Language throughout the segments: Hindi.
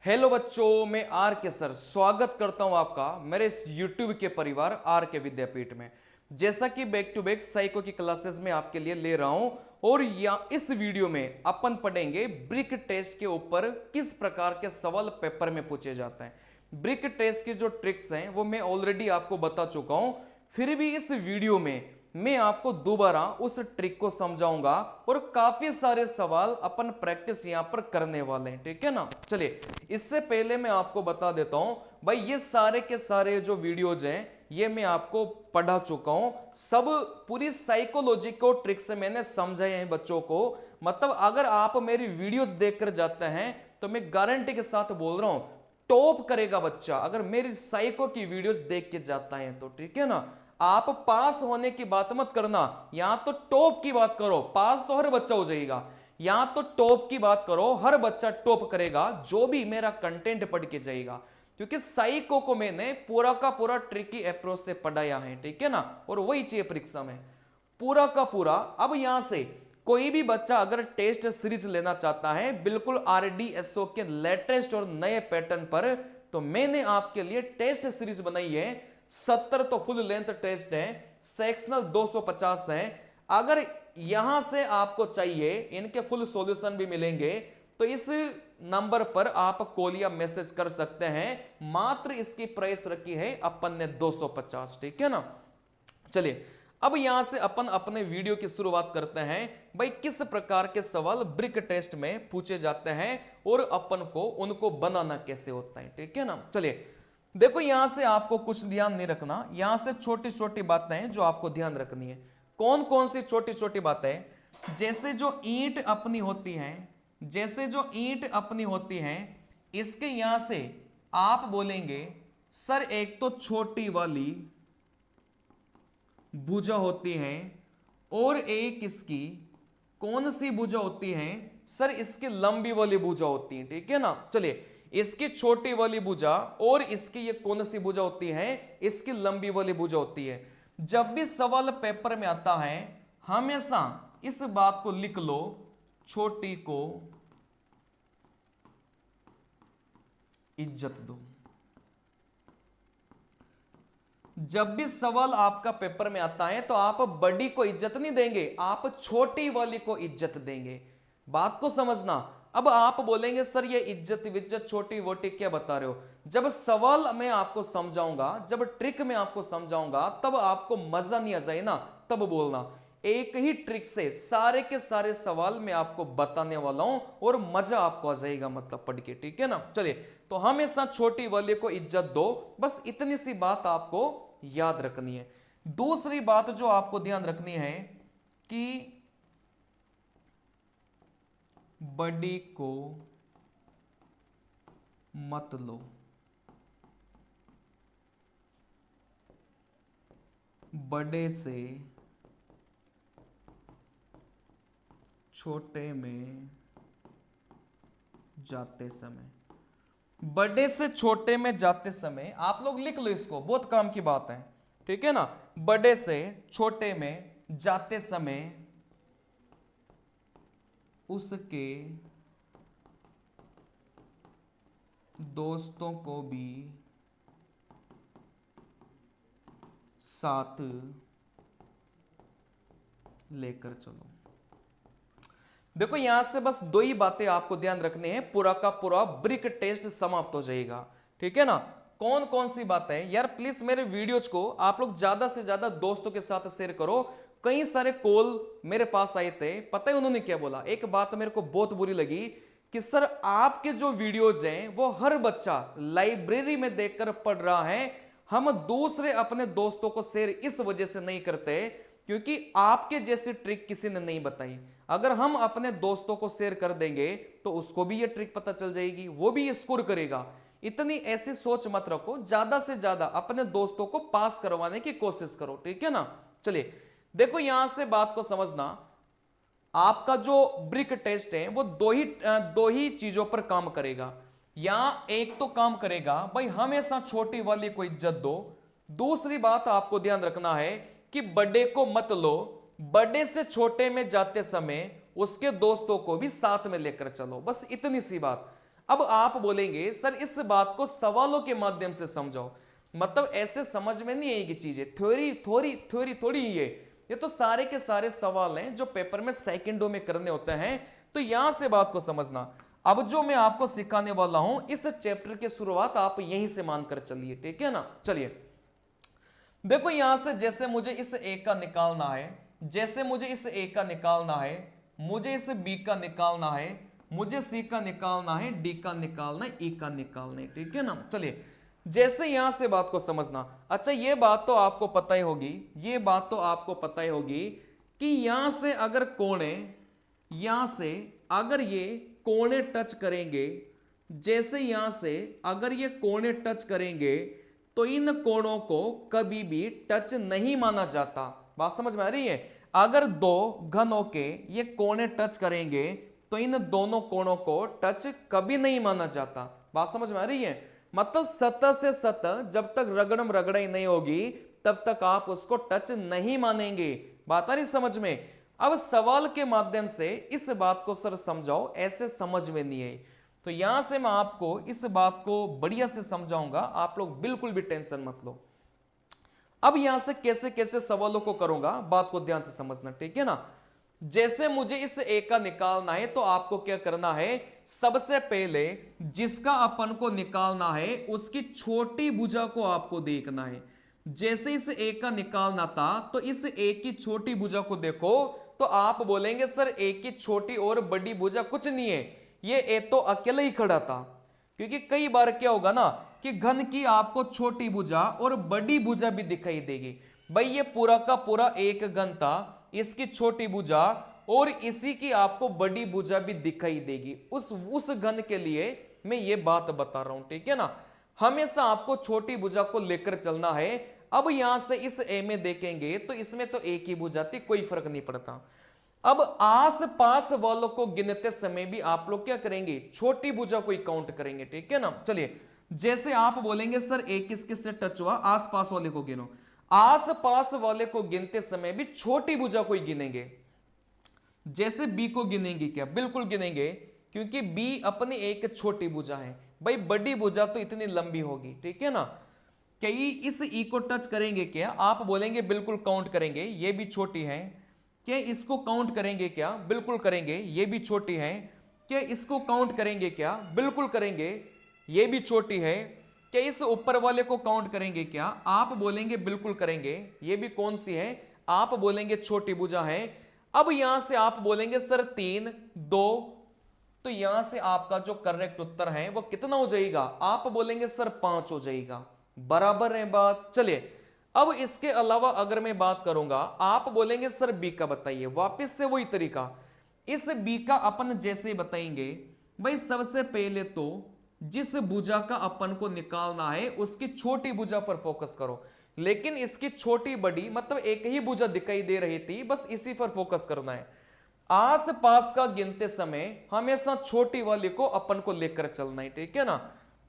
हेलो बच्चों, मैं आर के सर स्वागत करता हूं आपका मेरे इस यूट्यूब के परिवार आर के विद्यापीठ में। जैसा कि बैक टू बैक साइको की क्लासेस में आपके लिए ले रहा हूं और या इस वीडियो में अपन पढ़ेंगे ब्रिक टेस्ट के ऊपर किस प्रकार के सवाल पेपर में पूछे जाते हैं। ब्रिक टेस्ट की जो ट्रिक्स हैं वो मैं ऑलरेडी आपको बता चुका हूं, फिर भी इस वीडियो में मैं आपको दोबारा उस ट्रिक को समझाऊंगा और काफी सारे सवाल अपन प्रैक्टिस यहां पर करने वाले हैं, ठीक है ना। चलिए, इससे पहले मैं आपको बता देता हूं भाई, ये सारे के सारे जो वीडियोज हैं ये मैं आपको पढ़ा चुका हूं। सब पूरी साइकोलॉजी को ट्रिक से मैंने समझाए हैं बच्चों को। मतलब अगर आप मेरी वीडियोज देखकर जाते हैं तो मैं गारंटी के साथ बोल रहा हूं टॉप करेगा बच्चा, अगर मेरी साइको की वीडियोज देख के जाता है तो, ठीक है ना। आप पास होने की बात मत करना, यहां तो टॉप की बात करो। पास तो हर बच्चा हो जाएगा, यहां तो टॉप की बात करो। हर बच्चा टॉप करेगा जो भी मेरा कंटेंट पढ़ के जाएगा, क्योंकि साइको को मैंने पूरा का पूरा ट्रिकी अप्रोच से पढ़ाया है, ठीक है ना। और वही चाहिए परीक्षा में, पूरा का पूरा। अब यहां से कोई भी बच्चा अगर टेस्ट सीरीज लेना चाहता है बिल्कुल RDSO के लेटेस्ट और नए पैटर्न पर, तो मैंने आपके लिए टेस्ट सीरीज बनाई है। 70 तो फुल लेंथ टेस्ट है, सेक्शनल 250 है। अगर यहां से आपको चाहिए, इनके फुल सॉल्यूशन भी मिलेंगे, तो इस नंबर पर आप कॉल या मैसेज कर सकते हैं। मात्र इसकी प्राइस रखी है अपन ने 250, ठीक है ना। चलिए, अब यहां से अपन अपने वीडियो की शुरुआत करते हैं। भाई, किस प्रकार के सवाल ब्रिक टेस्ट में पूछे जाते हैं और अपन को उनको बनाना कैसे होता है, ठीक है ना। चलिए देखो, यहां से आपको कुछ ध्यान नहीं रखना, यहां से छोटी छोटी बातें हैं जो आपको ध्यान रखनी है। कौन कौन सी छोटी छोटी बातें? जैसे जो ईंट अपनी होती है, जैसे जो ईंट अपनी होती है, इसके यहां से आप बोलेंगे सर एक तो छोटी वाली भुजा होती है और एक इसकी कौन सी भुजा होती है? सर इसकी लंबी वाली भुजा होती है, ठीक है ना। चलिए, इसकी छोटी वाली भुजा और इसकी ये कौन सी भुजा होती है? इसकी लंबी वाली भुजा होती है। जब भी सवाल पेपर में आता है हमेशा इस बात को लिख लो, छोटी को इज्जत दो। जब भी सवाल आपका पेपर में आता है तो आप बड़ी को इज्जत नहीं देंगे, आप छोटी वाली को इज्जत देंगे। बात को समझना। अब आप बोलेंगे सर ये इज्जत विज्जत छोटी वोटी क्या बता रहे हो? जब सवाल मैं आपको समझाऊंगा, जब ट्रिक मैं आपको समझाऊंगा, तब आपको मजा नहीं आ जाए ना, तब बोलना। एक ही ट्रिक से सारे के सारे सवाल मैं आपको बताने वाला हूं और मजा आपको आ जाएगा, मतलब पढ़ के, ठीक है ना। चलिए, तो हमेशा छोटी वाले को इज्जत दो, बस इतनी सी बात आपको याद रखनी है। दूसरी बात जो आपको ध्यान रखनी है कि बड़ी को मत लो। बड़े से छोटे में जाते समय, बड़े से छोटे में जाते समय, आप लोग लिख लो इसको, बहुत काम की बात है, ठीक है ना। बड़े से छोटे में जाते समय उसके दोस्तों को भी साथ लेकर चलो। देखो, यहां से बस दो ही बातें आपको ध्यान रखनी है, पूरा का पूरा ब्रिक टेस्ट समाप्त हो जाएगा, ठीक है ना। कौन कौन सी बातें? यार प्लीज मेरे वीडियोज को आप लोग ज्यादा से ज्यादा दोस्तों के साथ शेयर करो। कई सारे कॉल मेरे पास आए थे, पता है उन्होंने क्या बोला? एक बात मेरे को बहुत बुरी लगी कि सर आपके जो वीडियोज हैं वो हर बच्चा लाइब्रेरी में देखकर पढ़ रहा है, हम दूसरे अपने दोस्तों को शेयर इस वजह से नहीं करते क्योंकि आपके जैसी ट्रिक किसी ने नहीं बताई। अगर हम अपने दोस्तों को शेयर कर देंगे तो उसको भी ये ट्रिक पता चल जाएगी, वो भी स्कोर करेगा। इतनी ऐसी सोच मत रखो, ज्यादा से ज्यादा अपने दोस्तों को पास करवाने की कोशिश करो, ठीक है ना। चलिए देखो, यहां से बात को समझना। आपका जो ब्रिक टेस्ट है वो दो ही चीजों पर काम करेगा। यहां एक तो काम करेगा भाई हमेशा छोटी वाली को इज्जत दो। दूसरी बात आपको ध्यान रखना है कि बड़े को मत लो, बड़े से छोटे में जाते समय उसके दोस्तों को भी साथ में लेकर चलो, बस इतनी सी बात। अब आप बोलेंगे सर इस बात को सवालों के माध्यम से समझाओ, मतलब ऐसे समझ में नहीं आएगी चीजें, थ्योरी थोड़ी थ्योरी थोड़ी ये तो सारे के सारे सवाल हैं जो पेपर में सेकंडों में करने होते हैं, तो यहां से बात को समझना। अब जो मैं आपको सिखाने वाला हूं इस चैप्टर की शुरुआत आप यहीं से मानकर चलिए, ठीक है ना। चलिए देखो यहां से जैसे मुझे इस ए का निकालना है, जैसे मुझे इस ए का निकालना है, मुझे इस बी का निकालना है, मुझे सी का निकालना है, डी का निकालना है, ई का निकालना है, ठीक है ना। चलिए जैसे यहां से बात को समझना। अच्छा ये बात तो आपको पता ही होगी, ये बात तो आपको पता ही होगी कि यहां से अगर कोणे, यहां से अगर ये कोणे टच करेंगे, जैसे यहां से अगर ये कोणे टच करेंगे तो इन कोणों को कभी भी टच नहीं माना जाता। बात समझ में आ रही है। अगर दो घनों के ये कोणे टच करेंगे तो इन दोनों कोणों को टच कभी नहीं माना जाता। बात समझ में आ रही है। मतलब सतह से सतह जब तक रगड़म रगड़ाई नहीं होगी तब तक आप उसको टच नहीं मानेंगे। बात आ रही समझ में। अब सवाल के माध्यम से इस बात को सर समझाओ, ऐसे समझ में नहीं आई तो यहां से मैं आपको इस बात को बढ़िया से समझाऊंगा, आप लोग बिल्कुल भी टेंशन मत लो। अब यहां से कैसे कैसे सवालों को करूंगा बात को ध्यान से समझना, ठीक है ना। जैसे मुझे इस ए का निकालना है तो आपको क्या करना है, सबसे पहले जिसका अपन को निकालना है उसकी छोटी भुजा को आपको देखना है। जैसे इस ए का निकालना था तो इस ए की छोटी भुजा को देखो तो आप बोलेंगे सर ए की छोटी और बड़ी भुजा कुछ नहीं है, ये ए तो अकेला ही खड़ा था। क्योंकि कई बार क्या होगा ना कि घन की आपको छोटी भुजा और बड़ी भुजा भी दिखाई देगी। भाई ये पूरा का पूरा एक घन था, इसकी छोटी भुजा और इसी की आपको बड़ी भुजा भी दिखाई देगी। उस घन के लिए मैं ये बात बता रहा हूं, ठीक है ना। हमेशा आपको छोटी भुजा को लेकर चलना है। अब यहां से इस ए में देखेंगे तो इसमें तो एक ही भुजा थी, कोई फर्क नहीं पड़ता। अब आस पास वालों को गिनते समय भी आप लोग क्या करेंगे, छोटी भुजा को ही काउंट करेंगे, ठीक है ना। चलिए जैसे आप बोलेंगे सर एक किस किस से टच हुआ, आस पास वाले को गिनो। आस पास वाले को गिनते समय भी छोटी भुजा को ही गिनेंगे। जैसे बी को गिनेंगे क्या, बिल्कुल गिनेंगे, क्योंकि बी अपनी एक छोटी भुजा है। भाई बड़ी भुजा तो इतनी लंबी होगी, ठीक है ना। कई इस ई को टच करेंगे क्या, आप बोलेंगे बिल्कुल काउंट करेंगे, ये भी छोटी है। क्या इसको काउंट करेंगे क्या, बिल्कुल करेंगे, ये भी छोटी है। क्या इसको काउंट करेंगे क्या, बिल्कुल करेंगे, ये भी छोटी है। क्या इस ऊपर वाले को काउंट करेंगे क्या, आप बोलेंगे बिल्कुल करेंगे, ये भी कौन सी है, आप बोलेंगे छोटी भुजा है। अब यहां से आप बोलेंगे सर 3 2, तो यहां से आपका जो करेक्ट उत्तर है वो कितना हो जाएगा, आप बोलेंगे सर 5 हो जाएगा। बराबर है बात। चलिए अब इसके अलावा अगर मैं बात करूंगा, आप बोलेंगे सर बी का बताइए, वापस से वही तरीका। इस बी का अपन जैसे बताएंगे, भाई सबसे पहले तो जिस भुजा का अपन को निकालना है उसकी छोटी भुजा पर फोकस करो। लेकिन इसकी छोटी बड़ी मतलब एक ही भुजा दिखाई दे रही थी, बस इसी पर फोकस करना है। आस पास का गिनते समय हमेशा छोटी वाली को अपन को लेकर चलना है, ठीक है ना।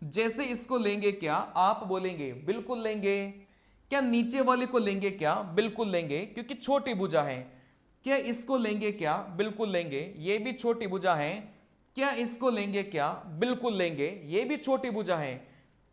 जैसे इसको लेंगे क्या, आप बोलेंगे बिल्कुल लेंगे। क्या नीचे वाले को लेंगे क्या, बिल्कुल लेंगे, क्योंकि छोटी भुजा है। क्या इसको लेंगे क्या, बिल्कुल लेंगे, ये भी छोटी भुजा है। क्या इसको लेंगे क्या, बिल्कुल लेंगे, ये भी छोटी भुजा है।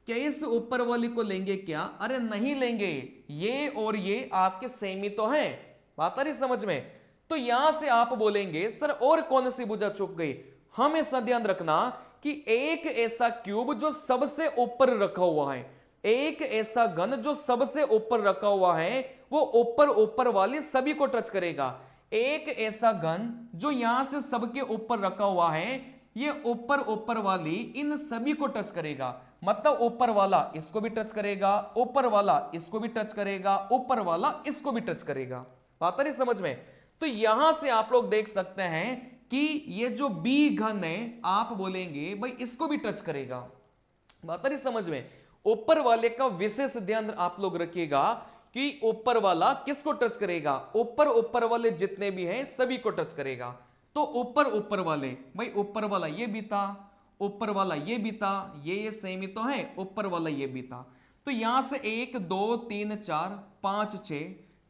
क्या इस ऊपर वाली को लेंगे क्या, अरे नहीं लेंगे, ये और ये आपके सेम ही तो हैं। बात आ रही समझ में। तो यहां से आप बोलेंगे सर और कौन सी भुजा चुक गई। हमेशा ध्यान रखना कि एक ऐसा क्यूब जो सबसे ऊपर रखा हुआ है, एक ऐसा घन जो सबसे ऊपर रखा हुआ है वो ऊपर ऊपर वाली सभी को टच करेगा। एक ऐसा घन जो यहां से सबके ऊपर रखा हुआ है ये ऊपर ऊपर वाली इन सभी को टच करेगा। मतलब ऊपर वाला इसको भी टच करेगा, ऊपर वाला इसको भी टच करेगा, ऊपर वाला इसको भी टच करेगा। बात आ रही समझ में। तो यहां से आप लोग देख सकते हैं कि ये जो बी घन है आप बोलेंगे भाई इसको भी टच करेगा। बात आ रही समझ में। ऊपर वाले का विशेष ध्यान आप लोग रखिएगा कि ऊपर वाला किसको टच करेगा, ऊपर ऊपर वाले जितने भी हैं सभी को टच करेगा। तो ऊपर ऊपर वाले, भाई ऊपर वाला ये भी था, ऊपर वाला ये भी था, ये सेम ही तो है, ऊपर वाला ये भी था। तो यहां से 1 2 3 4 5 6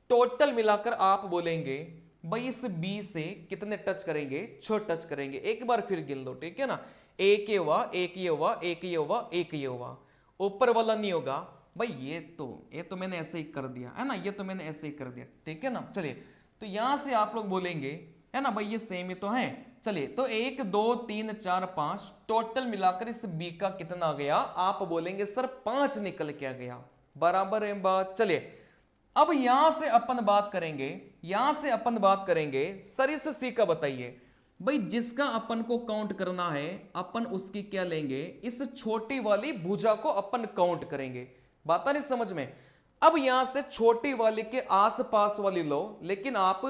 टोटल मिलाकर आप बोलेंगे भाई इस बी से कितने टच करेंगे, 6 टच करेंगे। एक बार फिर गिन लो, ठीक है ना, एक ये हुआ, एक ये हुआ, एक ये हुआ, एक ये हुआ, ऊपर वाला नहीं होगा भाई। ये तो मैंने ऐसे ही कर दिया है ना, ये तो मैंने ऐसे ही कर दिया, ठीक है ना। चलिए तो यहां से आप लोग बोलेंगे है ना भाई ये सेम ही तो है। चलिए तो 1 2 3 4 5 टोटल मिलाकर इस बी का कितना आ गया, आप बोलेंगे सर 5 निकल के आ गया, बराबर है बात। चलिए अब यहां से अपन बात करेंगे, यहां से अपन बात करेंगे सर इस सी का बताइए। भाई जिसका अपन को काउंट करना है अपन उसकी क्या लेंगे, इस छोटी वाली भुजा को अपन काउंट करेंगे। बात नहीं समझ में। अब यहां से छोटी वाली के आसपास वाली लो, लेकिन आप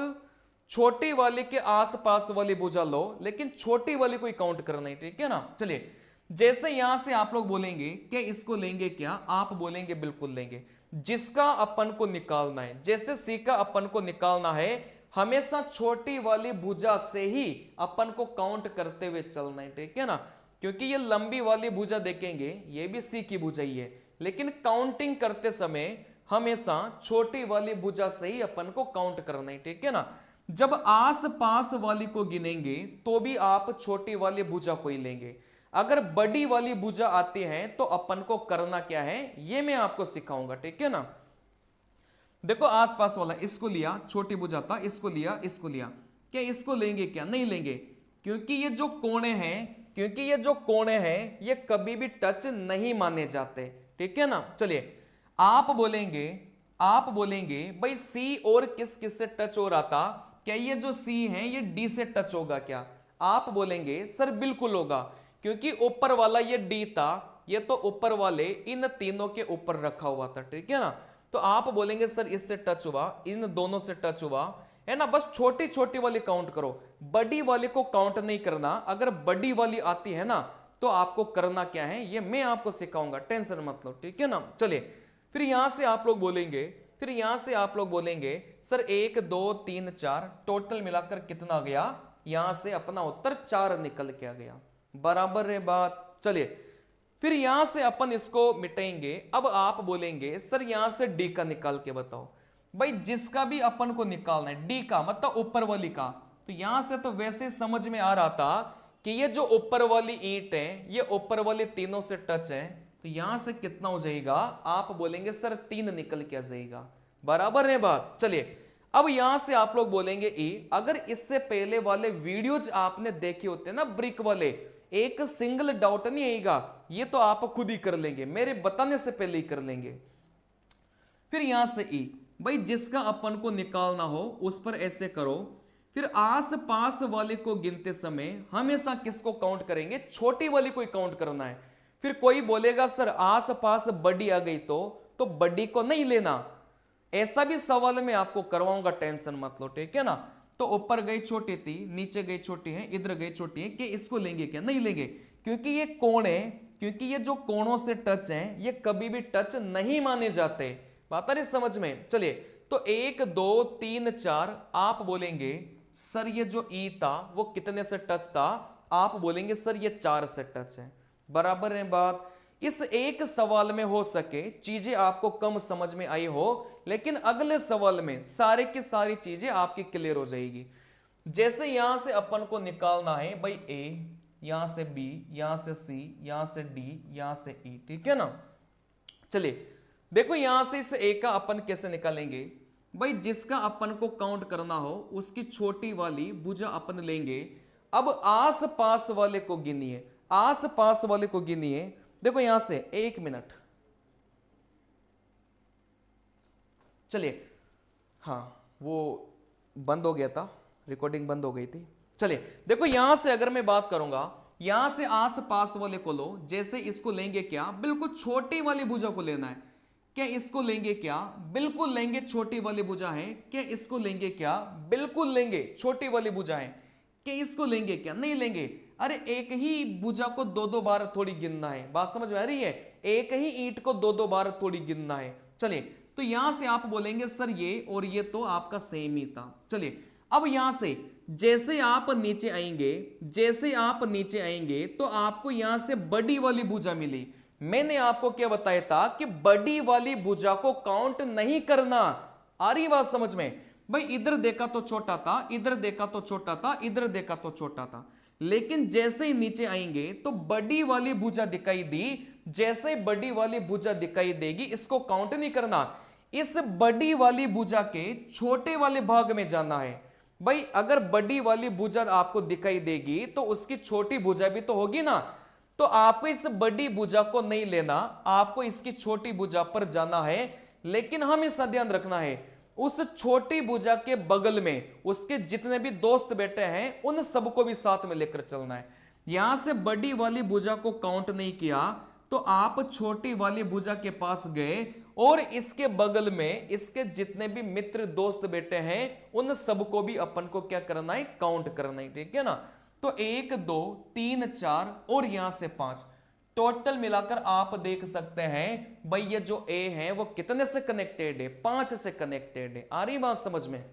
छोटी वाली के आसपास वाली भुजा लो, लेकिन छोटी वाली को काउंट करना है, ठीक है ना। चलिए जैसे यहां से आप लोग बोलेंगे कि इसको लेंगे क्या, आप बोलेंगे बिल्कुल लेंगे। जिसका अपन को निकालना है, जैसे सी का अपन को निकालना है, हमेशा छोटी वाली भुजा से ही अपन को काउंट करते हुए चलना है, ठीक है ना। क्योंकि ये लंबी वाली भुजा देखेंगे ये भी सी की भुजा ही है, लेकिन काउंटिंग करते समय हमेशा छोटी वाली भुजा से ही अपन को काउंट करना है, ठीक है ना। जब आस पास वाली को गिनेंगे तो भी आप छोटी वाली भुजा को ही लेंगे। अगर बड़ी वाली भुजा आती है तो अपन को करना क्या है ये मैं आपको सिखाऊंगा, ठीक है ना। देखो आसपास वाला इसको लिया, छोटी भुजा था, इसको लिया, इसको लिया, क्या इसको लेंगे क्या, नहीं लेंगे। क्योंकि ये जो कोने हैं, क्योंकि ये जो कोने हैं ये कभी भी टच नहीं माने जाते, ठीक है ना। चलिए आप बोलेंगे भाई सी और किस किस से टच हो रहा था, क्या ये जो सी है ये डी से टच होगा क्या, आप बोलेंगे सर बिल्कुल होगा। क्योंकि ऊपर वाला ये डी था, ये तो ऊपर वाले इन तीनों के ऊपर रखा हुआ था, ठीक है ना। तो आप बोलेंगे सर इससे टच हुआ, इन दोनों से टच हुआ, है ना। बस छोटी छोटी वाली काउंट करो, बड़ी वाली को काउंट नहीं करना। अगर बड़ी वाली आती है ना तो आपको करना क्या है ये मैं आपको सिखाऊंगा, टेंशन मत लो, ठीक है ना। चलिए फिर यहां से आप लोग बोलेंगे सर 1 2 3 4 टोटल मिलाकर कितना आ गया, यहां से अपना उत्तर 4 निकल के आ गया, बराबर है बात। चलिए फिर यहां से अपन इसको मिटाएंगे। अब आप बोलेंगे सर यहां से डी का निकाल के बताओ। भाई जिसका भी अपन को निकालना है, डी का मतलब ऊपर वाली का, तो यहां से तो वैसे समझ में आ रहा था कि ये जो ऊपर वाली ईंट है ये ऊपर वाली तीनों से टच है, तो यहां से कितना हो जाएगा, आप बोलेंगे सर 3 निकल के आ जाएगा, बराबर है बात। चलिए अब यहां से आप लोग बोलेंगे ई। अगर इससे पहले वाले वीडियोज आपने देखे होते ना ब्रिक वाले, एक सिंगल डाउट नहीं आएगा, ये तो आप खुद ही कर लेंगे, मेरे बताने से पहले ही कर लेंगे। फिर यहां से ई, भाई जिसका अपन को निकालना हो उस पर ऐसे करो। फिर आस पास वाले को गिनते समय हमेशा किसको काउंट करेंगे, छोटी वाली को ही काउंट करना है। फिर कोई बोलेगा सर आस पास बड़ी आ गई तो बड़ी को नहीं लेना, ऐसा भी सवाल मैं आपको करवाऊंगा, टेंशन मत लो, ठीक है ना। तो ऊपर गई छोटी थी, नीचे गई छोटी है, इधर गई छोटी है, कि इसको लेंगे क्या, नहीं लेंगे। क्योंकि ये कोण है, क्योंकि ये जो कोणों से टच है ये कभी भी टच नहीं माने जाते, बात आ रही समझ में। चलिए तो 1 2 3 4 आप बोलेंगे सर ये जो ई था वो कितने से टच था, आप बोलेंगे सर ये 4 से टच है, बराबर है बात। इस एक सवाल में हो सके चीजें आपको कम समझ में आई हो, लेकिन अगले सवाल में सारे की सारी चीजें आपकी क्लियर हो जाएगी। जैसे यहां से अपन को निकालना है भाई ए, यहां से बी, यहां से सी, यहां से डी, यहां से ई, ठीक है ना। चलिए देखो यहां से इस ए का अपन कैसे निकालेंगे। भाई जिसका अपन को काउंट करना हो उसकी छोटी वाली भुजा अपन लेंगे। अब आस पास वाले को गिनिए, आस पास वाले को गिनिए। देखो यहां से 1 मिनट, चलिए हाँ वो बंद हो गया था, रिकॉर्डिंग बंद हो गई थी। चलिए देखो यहां से अगर मैं बात करूंगा, यहां से आस पास वाले को लो। जैसे इसको लेंगे क्या, बिल्कुल छोटी वाली भुजा को लेना है। क्या इसको लेंगे क्या, बिल्कुल लेंगे, छोटी वाली भुजा है। क्या इसको लेंगे क्या, बिल्कुल लेंगे, छोटी वाली भुजा है। क्या इसको लेंगे क्या, नहीं लेंगे। अरे एक ही भुजा को 2-2 बार थोड़ी गिनना है, बात समझ में आ रही है। एक ही ईंट को 2-2 बार थोड़ी गिनना है। चलिए तो यहां से आप बोलेंगे सर ये और ये तो आपका सेम ही था। चलिए अब यहां से जैसे आप नीचे आएंगे, जैसे आप नीचे आएंगे तो आपको यहां से बड़ी वाली भुजा मिली। मैंने आपको क्या बताया था कि बड़ी वाली भुजा को काउंट नहीं करना, आ रही बात समझ में। भाई इधर देखा तो छोटा था, इधर देखा तो छोटा था, इधर देखा तो छोटा था, लेकिन जैसे ही नीचे आएंगे तो बड़ी वाली भुजा दिखाई दी। जैसे बड़ी वाली भुजा दिखाई देगी, इसको काउंट नहीं करना, इस बड़ी वाली भुजा के छोटे वाले भाग में जाना है। भाई अगर बड़ी वाली भुजा आपको दिखाई देगी तो उसकी छोटी भुजा भी तो होगी ना, तो आपको इस बड़ी भुजा को नहीं लेना, आपको इसकी छोटी भुजा पर जाना है। लेकिन हमेशा ध्यान रखना है उस छोटी भुजा के बगल में उसके जितने भी दोस्त बैठे हैं उन सबको भी साथ में लेकर चलना है। यहां से बड़ी वाली भुजा को काउंट नहीं किया तो आप छोटी वाली भुजा के पास गए और इसके बगल में इसके जितने भी मित्र दोस्त बैठे हैं उन सबको भी अपन को क्या करना है, काउंट करना है, ठीक है ना। तो 1 2 3 4 और यहां से 5, टोटल मिलाकर आप देख सकते हैं भाई ये जो ए है वो कितने से कनेक्टेड है, 5 से कनेक्टेड है। आ रही बात समझ में।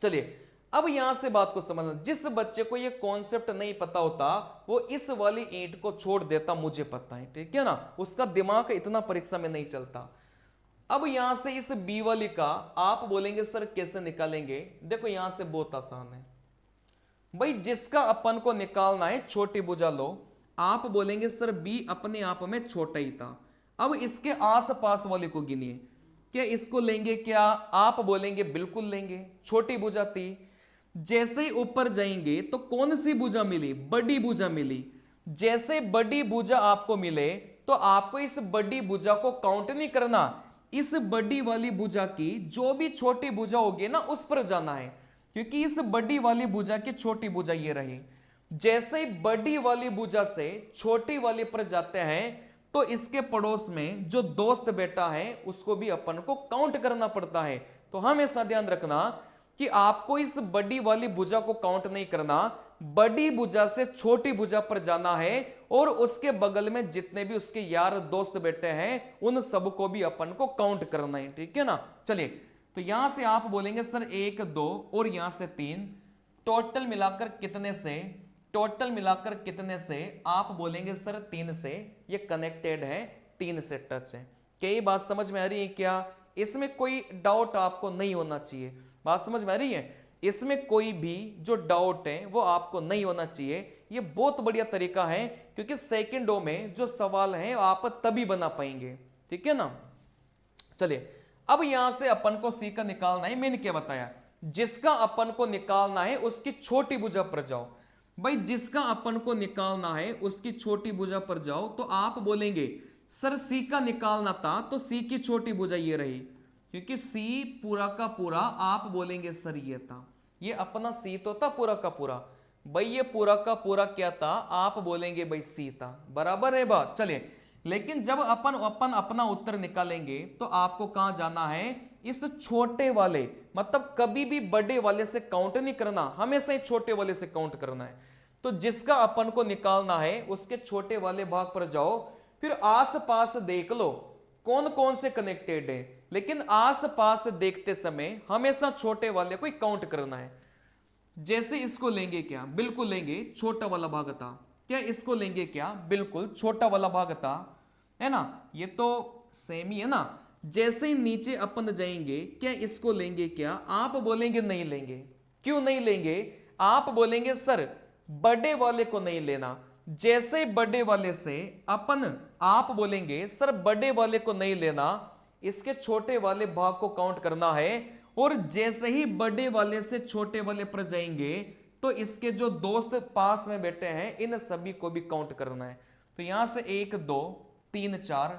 चलिए अब यहां से बात को समझना, जिस बच्चे को ये कॉन्सेप्ट नहीं पता होता वो इस वाली ईंट को छोड़ देता, मुझे पता है, ठीक है ना, उसका दिमाग इतना परीक्षा में नहीं चलता। अब यहां से इस बी वाली का आप बोलेंगे सर कैसे निकालेंगे, देखो यहां से बहुत आसान है भाई, जिसका अपन को निकालना है छोटी भुजा लो, आप बोलेंगे सर बी अपने आप में छोटा ही था। अब इसके आसपास वाले को गिनिए, क्या इसको लेंगे क्या, आप बोलेंगे बिल्कुल लेंगे, छोटी भुजा थी। जैसे ही ऊपर जाएंगे तो कौन सी भुजा मिली, बड़ी भुजा मिली। जैसे बड़ी भुजा आपको मिले तो आपको इस बड़ी भुजा को काउंट नहीं करना, इस बड़ी वाली भुजा की जो भी छोटी भुजा होगी ना उस पर जाना है, क्योंकि इस बड़ी वाली भुजा की छोटी भुजा ये रही। जैसे ही बड़ी वाली भुजा से छोटी वाली पर जाते हैं तो इसके पड़ोस में जो दोस्त बैठा है उसको भी अपन को काउंट करना पड़ता है। तो हमेशा ध्यान रखना कि आपको इस बड़ी वाली भुजा को काउंट नहीं करना, बड़ी भुजा से छोटी भुजा पर जाना है और उसके बगल में जितने भी उसके यार दोस्त बैठे हैं उन सबको भी अपन को काउंट करना है, ठीक है ना। चलिए तो यहां से आप बोलेंगे सर 1 2 और यहां से 3, टोटल मिलाकर कितने से, टोटल मिलाकर कितने से, आप बोलेंगे सर 3 से, ये कनेक्टेड है, 3 से टच है। क्या ये बात समझ में आ रही है क्या, इसमें कोई डाउट आपको नहीं होना चाहिए, बात समझ में आ रही है, इसमें कोई भी जो डाउट है वो आपको नहीं होना चाहिए। ये बहुत बढ़िया तरीका है क्योंकि सेकंडों में जो सवाल है आप तभी बना पाएंगे, ठीक है ना। चलिए अब यहां से अपन को सी का निकालना है, मैंने क्या बताया, जिसका अपन को निकालना है उसकी छोटी भुजा पर जाओ। भाई जिसका अपन को निकालना है उसकी छोटी भुजा पर जाओ, तो आप बोलेंगे सर सी का निकालना था तो सी की छोटी भुजा ये रही, क्योंकि सी पूरा का पूरा आप बोलेंगे सर ये था, ये अपना सी तो था पूरा का पूरा, भाई ये पूरा का पूरा क्या था, आप बोलेंगे भाई सी था, बराबर है बात। चलिए लेकिन जब अपन अपना उत्तर निकालेंगे तो आपको कहां जाना है, इस छोटे वाले, मतलब कभी भी बड़े वाले से काउंट नहीं करना, हमेशा ही छोटे वाले से काउंट करना है। तो जिसका अपन को निकालना है उसके छोटे वाले भाग पर जाओ, फिर आसपास देख लो कौन कौन से कनेक्टेड है, लेकिन आसपास देखते समय हमेशा छोटे वाले को काउंट करना है। जैसे इसको लेंगे क्या, बिल्कुल लेंगे, छोटा वाला भाग था, क्या इसको लेंगे क्या, बिल्कुल छोटा वाला भाग था, है ना, ये तो सेम ही है ना। जैसे ही नीचे अपन जाएंगे क्या इसको लेंगे क्या, आप बोलेंगे नहीं लेंगे, क्यों नहीं लेंगे, आप बोलेंगे सर बड़े वाले को नहीं लेना। जैसे बड़े वाले से अपन, आप बोलेंगे सर बड़े वाले को नहीं लेना, इसके छोटे वाले भाग को काउंट करना है, और जैसे ही बड़े वाले से छोटे वाले पर जाएंगे तो इसके जो दोस्त पास में बैठे हैं इन सभी को भी काउंट करना है। तो यहां से 1 2 3 4,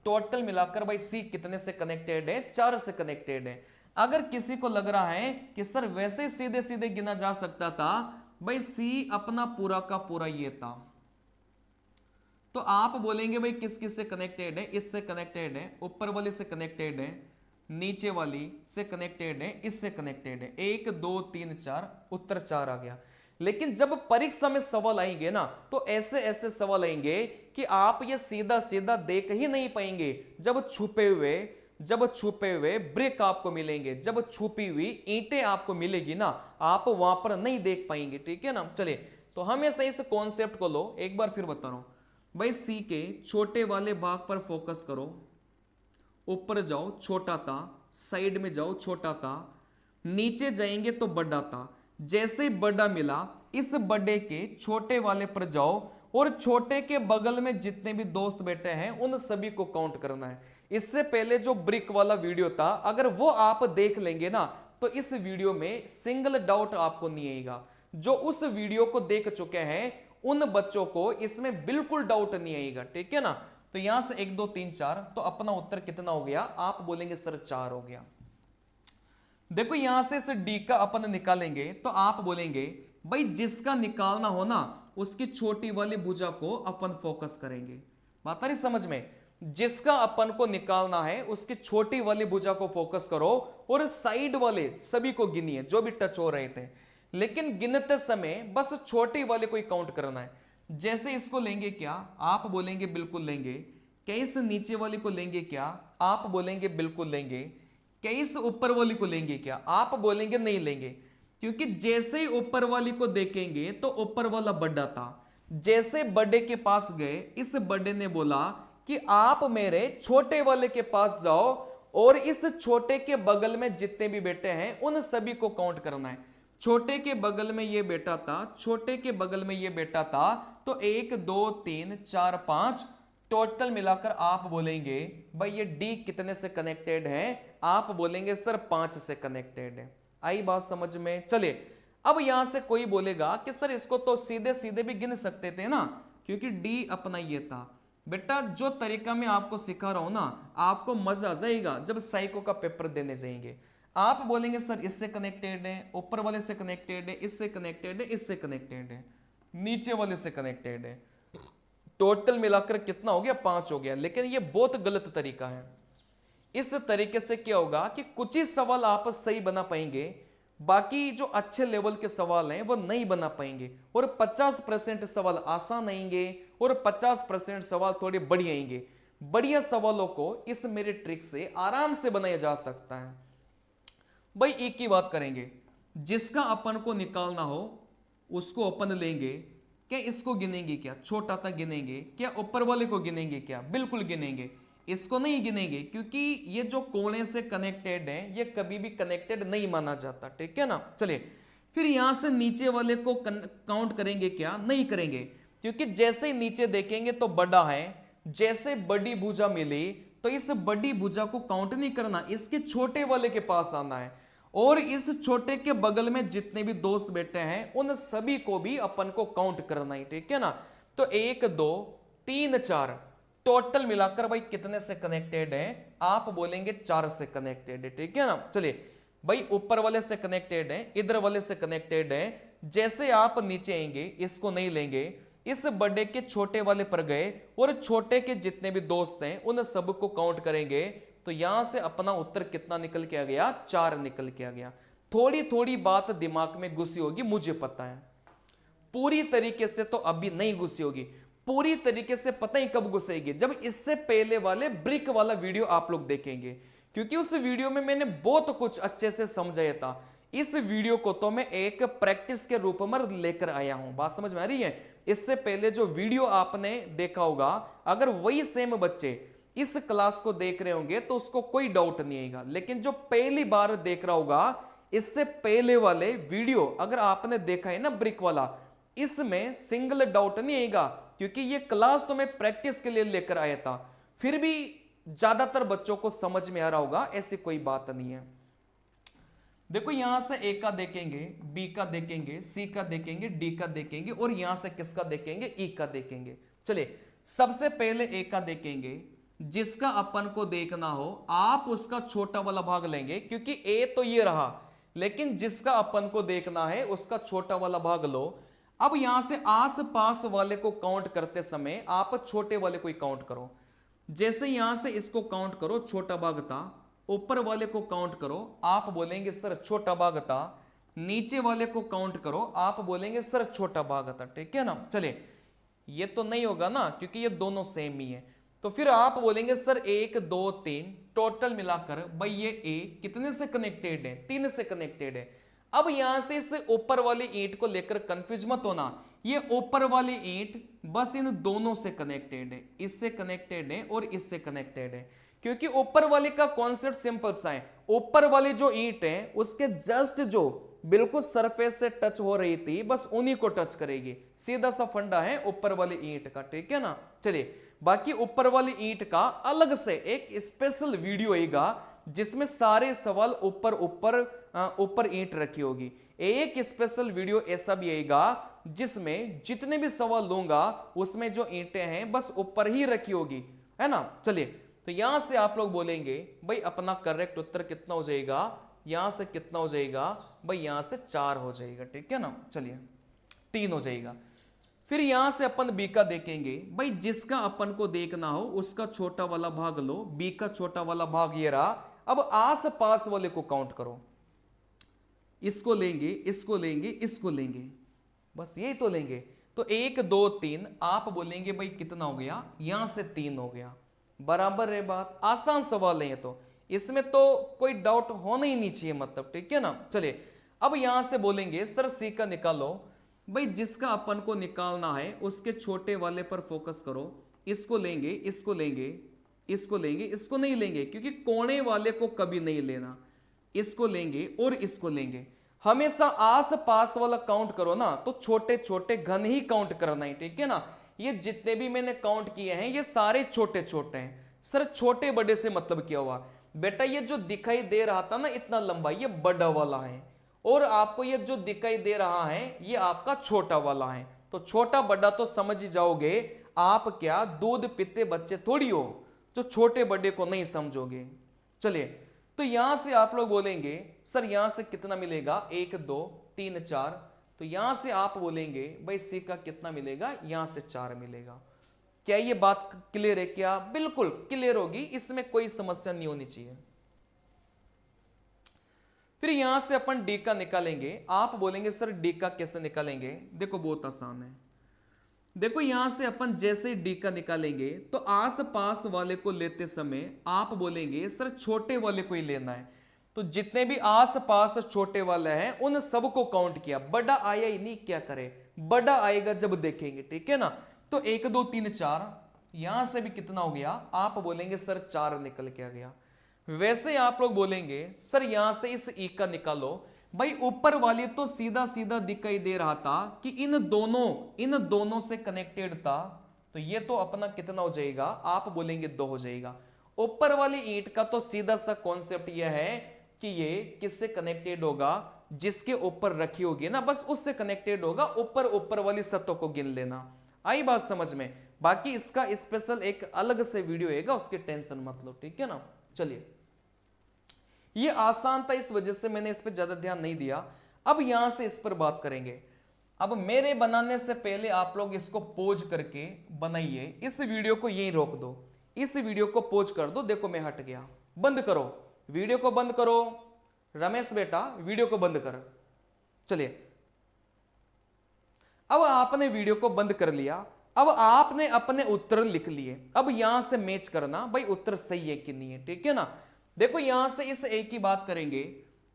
टोटल मिलाकर भाई सी कितने से कनेक्टेड है, 4 से कनेक्टेड है। अगर किसी को लग रहा है कि सर वैसे सीधे सीधे गिना जा सकता था, भाई सी अपना पूरा का पूरा ये था, तो आप बोलेंगे भाई किस किस से कनेक्टेड है, इससे कनेक्टेड है, ऊपर वाले से कनेक्टेड है, नीचे वाली से कनेक्टेड है, इससे कनेक्टेड है। 1 2 3 4, उत्तर 4 आ गया। लेकिन जब परीक्षा में सवाल आएंगे ना तो ऐसे ऐसे सवाल आएंगे कि आप ये सीधा सीधा देख ही नहीं पाएंगे, जब छुपे हुए ब्रिक आपको मिलेंगे, जब छुपी हुई ईंटें आपको मिलेगी ना, आप वहां पर नहीं देख पाएंगे, ठीक है ना। चलिए तो हमेशा इस कॉन्सेप्ट को लो, एक बार फिर बता रहा हूं भाई, सी के छोटे वाले भाग पर फोकस करो, ऊपर जाओ छोटा था, साइड में जाओ छोटा था, नीचे जाएंगे तो बड़ा था, जैसे ही बड़ा मिला इस बड़े के छोटे वाले पर जाओ और छोटे के बगल में जितने भी दोस्त बैठे हैं उन सभी को काउंट करना है। इससे पहले जो ब्रिक वाला वीडियो था, अगर वो आप देख लेंगे ना तो इस वीडियो में सिंगल डाउट आपको नहीं आएगा। जो उस वीडियो को देख चुके हैं उन बच्चों को इसमें बिल्कुल डाउट नहीं आएगा, ठीक है ना। तो यहां से 1 2 3 4, तो अपना उत्तर कितना हो गया? आप बोलेंगे सर 4 हो गया। देखो यहां से इस डी का अपन निकालेंगे तो आप बोलेंगे भाई जिसका निकालना हो ना उसकी छोटी वाली भुजा को अपन फोकस करेंगे। बात आ रही समझ में? जिसका अपन को निकालना है उसकी छोटी वाली भुजा को फोकस करो और साइड वाले सभी को गिनिए जो भी टच हो रहे थे, लेकिन गिनते समय बस छोटी वाले को ही काउंट करना है। जैसे इसको लेंगे क्या? आप बोलेंगे बिल्कुल लेंगे। क्या इस नीचे वाली को लेंगे क्या? आप बोलेंगे बिल्कुल लेंगे। क्या इस ऊपर वाली को लेंगे क्या? आप बोलेंगे नहीं लेंगे, क्योंकि जैसे ही ऊपर वाली को देखेंगे तो ऊपर वाला बड़ा था। जैसे बड़े के पास गए, इस बड़े ने बोला कि आप मेरे छोटे वाले के पास जाओ और इस छोटे के बगल में जितने भी बेटे हैं उन सभी को काउंट करना है। छोटे के बगल में ये बेटा था, छोटे के बगल में ये बेटा था, तो 1 2 3 4 5 टोटल मिलाकर आप बोलेंगे भाई ये डी कितने से कनेक्टेड है? आप बोलेंगे सर 5 से कनेक्टेड है। आई बात समझ में? चलिए अब यहां से कोई बोलेगा कि सर इसको तो सीधे सीधे भी गिन सकते थे ना, क्योंकि डी अपना ये था। बेटा जो तरीका मैं आपको सिखा रहा हूं ना, आपको मजा आ जाएगा जब साइको का पेपर देने जाएंगे। आप बोलेंगे सर इससे कनेक्टेड है, ऊपर वाले से कनेक्टेड है, इससे कनेक्टेड है, इससे कनेक्टेड है, नीचे वाले से कनेक्टेड है। टोटल मिलाकर कितना हो गया? 5 हो गया। लेकिन ये बहुत गलत तरीका है। इस तरीके से क्या होगा कि कुछ ही सवाल आप सही बना पाएंगे, बाकी जो अच्छे लेवल के सवाल हैं वो नहीं बना पाएंगे, और 50% सवाल आसान आएंगे और 50% सवाल थोड़े बढ़िया आएंगे। बढ़िया सवालों को इस मेरे ट्रिक से आराम से बनाया जा सकता है। भाई एक ही बात करेंगे, जिसका अपन को निकालना हो उसको अपन लेंगे। क्या इसको गिनेंगे क्या? छोटा था गिनेंगे क्या? ऊपर वाले को गिनेंगे क्या? बिल्कुल गिनेंगे। इसको नहीं गिनेंगे क्योंकि ये जो कोने से कनेक्टेड है ये कभी भी कनेक्टेड नहीं माना जाता, ठीक है ना। चलिए फिर यहां से नीचे वाले को काउंट करेंगे क्या? नहीं करेंगे, क्योंकि जैसे ही नीचे देखेंगे तो बड़ा है। जैसे बड़ी भुजा मिली तो इस बड़ी भुजा को काउंट नहीं करना, इसके छोटे वाले के पास आना है, और इस छोटे के बगल में जितने भी दोस्त बैठे हैं उन सभी को भी अपन को काउंट करना है, ठीक है ना। तो 1 2 3 4 टोटल मिलाकर भाई कितने से कनेक्टेड है? आप बोलेंगे 4 से कनेक्टेड है, ठीक है ना। चलिए भाई ऊपर वाले से कनेक्टेड है, इधर वाले से कनेक्टेड है। जैसे आप नीचे आएंगे इसको नहीं लेंगे, इस बड़े के छोटे वाले पर गए और छोटे के जितने भी दोस्त हैं उन सब को काउंट करेंगे, तो यहां से अपना उत्तर कितना निकल के आ गया? 4 निकल के आ गया। थोड़ी थोड़ी बात दिमाग में घुसी होगी, मुझे पता है, पूरी तरीके से तो अभी नहीं घुसी होगी। पूरी तरीके से पता ही कब घुसेगी? जब इससे पहले वाले ब्रिक वाला वीडियो आप लोग देखेंगे, क्योंकि उस वीडियो में मैंने बहुत कुछ अच्छे से समझाया था। इस वीडियो को तो मैं एक प्रैक्टिस के रूप में लेकर आया हूं। बात समझ में आ रही है? इससे पहले जो वीडियो आपने देखा होगा, अगर वही सेम बच्चे इस क्लास को देख रहे होंगे तो उसको कोई डाउट नहीं आएगा, लेकिन जो पहली बार देख रहा होगा इससे पहले वाले वीडियो अगर आपने देखा है ना ब्रिक वाला, इसमें सिंगल डाउट नहीं आएगा, क्योंकि ये क्लास तो मैं प्रैक्टिस के लिए लेकर आया था। फिर भी ज्यादातर बच्चों को समझ में आ रहा होगा, ऐसी कोई बात नहीं है। देखो यहां से ए का देखेंगे, बी का देखेंगे, सी का देखेंगे, डी का देखेंगे, और यहां से किसका देखेंगे? ई का देखेंगे। चलिए सबसे पहले ए का देखेंगे। जिसका अपन को देखना हो आप उसका छोटा वाला भाग लेंगे, क्योंकि ए तो ये रहा, लेकिन जिसका अपन को देखना है उसका छोटा वाला भाग लो। अब यहां से आस पास वाले को काउंट करते समय आप छोटे वाले को ही काउंट करो। जैसे यहां से इसको काउंट करो, छोटा भाग था, ऊपर वाले को काउंट करो, आप बोलेंगे सर छोटा भाग था, नीचे वाले को काउंट करो, आप बोलेंगे सर छोटा भाग था, ठीक है ना। चलिए ये तो नहीं होगा ना, क्योंकि ये दोनों सेम ही है, तो फिर आप बोलेंगे सर 1 2 3 टोटल मिलाकर भाई ये ए कितने से कनेक्टेड है? 3 से कनेक्टेड है। अब यहां से इस ऊपर वाली ईंट को लेकर कंफ्यूज मत होना, ये ऊपर वाली ईंट बस इन दोनों से कनेक्टेड है, इससे कनेक्टेड है और इससे कनेक्टेड है, क्योंकि ऊपर वाले का कॉन्सेप्ट सिंपल सा है, ऊपर वाली जो ईंट है उसके जस्ट जो बिल्कुल सरफेस से टच हो रही थी बस उन्हीं को टच करेगी, सीधा सा फंडा है ऊपर वाली ईंट का, ठीक है ना। चलिए बाकी ऊपर वाली ईंट का अलग से एक स्पेशल वीडियो आएगा जिसमें सारे सवाल ऊपर ऊपर ऊपर ईंट रखी होगी। एक स्पेशल वीडियो ऐसा भी आएगा जिसमें जितने भी सवाल लूंगा उसमें जो ईंटें हैं बस ऊपर ही रखी होगी, है ना। चलिए तो यहां से आप लोग बोलेंगे भाई अपना करेक्ट उत्तर कितना हो जाएगा, यहां से कितना हो जाएगा भाई, यहां से 4 हो जाएगा, ठीक है ना। चलिए 3 हो जाएगा। फिर यहां से अपन बी का देखेंगे भाई, जिसका अपन को देखना हो उसका छोटा वाला भाग लो, बी का छोटा वाला भाग ये रहा। अब आस पास वाले को काउंट करो, इसको लेंगे, इसको लेंगे, इसको लेंगे, बस यही तो लेंगे। तो 1 2 3 आप बोलेंगे भाई कितना हो गया, यहां से 3 हो गया, बराबर है बात। आसान सवाल है ये तो, इसमें तो कोई डाउट होना ही नहीं चाहिए मतलब, ठीक है ना। चलिए अब यहां से बोलेंगे सर सी का निकालो, भाई जिसका अपन को निकालना है उसके छोटे वाले पर फोकस करो, इसको लेंगे, इसको लेंगे, इसको लेंगे, इसको नहीं लेंगे क्योंकि कोने वाले को कभी नहीं लेना, इसको लेंगे और इसको लेंगे। हमेशा आस पास वाला काउंट करो ना तो छोटे छोटे घन ही काउंट करना है, ठीक है ना। ये जितने भी मैंने काउंट किए हैं ये सारे छोटे छोटे हैं। सर छोटे बड़े से मतलब क्या हुआ बेटा, ये जो दिखाई दे रहा था ना इतना लंबा ये बड़ा वाला है, और आपको ये जो दिखाई दे रहा है ये आपका छोटा वाला है। तो छोटा बड़ा तो समझ ही जाओगे आप, क्या दूध पीते बच्चे थोड़ी हो जो छोटे बड़े को नहीं समझोगे। चलिए तो यहां से आप लोग बोलेंगे सर यहां से कितना मिलेगा, 1 2 3 4, तो यहां से आप बोलेंगे भाई सी का कितना मिलेगा, यहां से 4 मिलेगा। क्या ये बात क्लियर है क्या? बिल्कुल क्लियर होगी, इसमें कोई समस्या नहीं होनी चाहिए। फिर यहां से अपन डी का निकालेंगे, आप बोलेंगे सर डी का कैसे निकालेंगे, देखो बहुत आसान है। देखो यहां से अपन जैसे ही डी का निकालेंगे तो आस पास वाले को लेते समय आप बोलेंगे सर छोटे वाले को ही लेना है। तो जितने भी आस पास छोटे वाले हैं उन सबको काउंट किया, बड़ा आया ही नहीं, क्या करे, बड़ा आएगा जब देखेंगे, ठीक है ना। तो 1 2 3 4, यहां से भी कितना हो गया, आप बोलेंगे सर 4 निकल के आ गया। वैसे आप लोग बोलेंगे सर यहां से इस ई का निकालो, भाई ऊपर वाली तो सीधा सीधा दिखाई दे रहा था कि इन दोनों से कनेक्टेड था, तो ये तो अपना कितना हो जाएगा, आप बोलेंगे 2 हो जाएगा। ऊपर वाली ईंट का तो सीधा सा कॉन्सेप्ट यह है कि ये किससे कनेक्टेड होगा, जिसके ऊपर रखी होगी ना बस उससे कनेक्टेड होगा, ऊपर वाली सतह को गिन लेना। आई बात समझ में? बाकी इसका स्पेशल एक अलग से वीडियो आएगा, उसकी टेंशन मत लो, ठीक है ना। चलिए ये आसान था इस वजह से मैंने इस पर ज्यादा ध्यान नहीं दिया। अब यहां से इस पर बात करेंगे। अब मेरे बनाने से पहले आप लोग इसको पोज करके बनाइए, इस वीडियो को यहीं रोक दो, इस वीडियो को पोज कर दो। देखो मैं हट गया, बंद करो वीडियो को, बंद करो रमेश बेटा वीडियो को बंद कर। चलिए अब आपने वीडियो को बंद कर लिया, अब आपने अपने उत्तर लिख लिए। अब यहां से मैच करना भाई उत्तर सही है कि नहीं है, ठीक है ना। देखो यहां से इस ए की बात करेंगे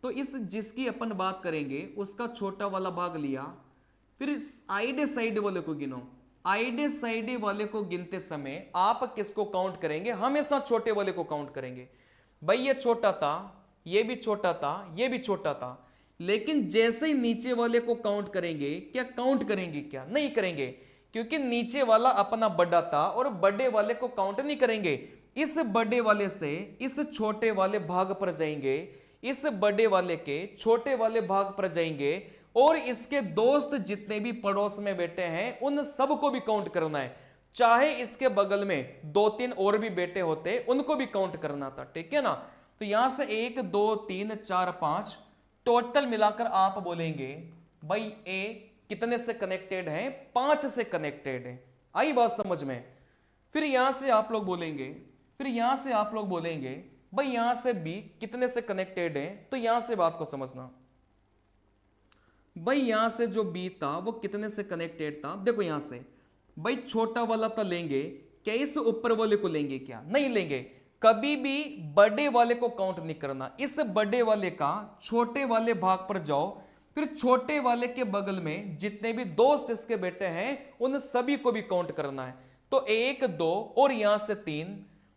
तो इस जिसकी अपन बात करेंगे उसका छोटा वाला भाग लिया, फिर आइडे साइड वाले को गिनो। आइडे साइड वाले को गिनते समय आप किसको काउंट करेंगे, हमेशा छोटे वाले को काउंट करेंगे। भाई ये छोटा था, ये भी छोटा था, ये भी छोटा था, लेकिन जैसे ही नीचे वाले को काउंट करेंगे, क्या काउंट करेंगे, क्या नहीं करेंगे, क्योंकि नीचे वाला अपना बड़ा था और बड़े वाले को काउंट नहीं करेंगे। इस बड़े वाले से इस छोटे वाले भाग पर जाएंगे, इस बड़े वाले के छोटे वाले भाग पर जाएंगे, और इसके दोस्त जितने भी पड़ोस में बैठे हैं उन सबको भी काउंट करना है। चाहे इसके बगल में 2 3 और भी बेटे होते उनको भी काउंट करना था, ठीक है ना। तो यहां से 1 2 3 4 5 टोटल मिलाकर आप बोलेंगे भाई ए कितने से कनेक्टेड है, 5 से कनेक्टेड है। आई बात समझ में? फिर यहां से आप लोग बोलेंगे, फिर यहां से आप लोग बोलेंगे भाई यहां से बी कितने से कनेक्टेड है, तो यहां से बात को समझना भाई यहां से जो बी था वो कितने से कनेक्टेड था। देखो यहां से भाई छोटा वाला तो लेंगे, क्या इस ऊपर वाले को लेंगे, क्या नहीं लेंगे। कभी भी बड़े वाले को काउंट नहीं करना, इस बड़े वाले का छोटे वाले भाग पर जाओ, फिर छोटे वाले के बगल में जितने भी दोस्त इसके बेटे हैं उन सभी को भी काउंट करना है। तो 1 2 और यहां से 3,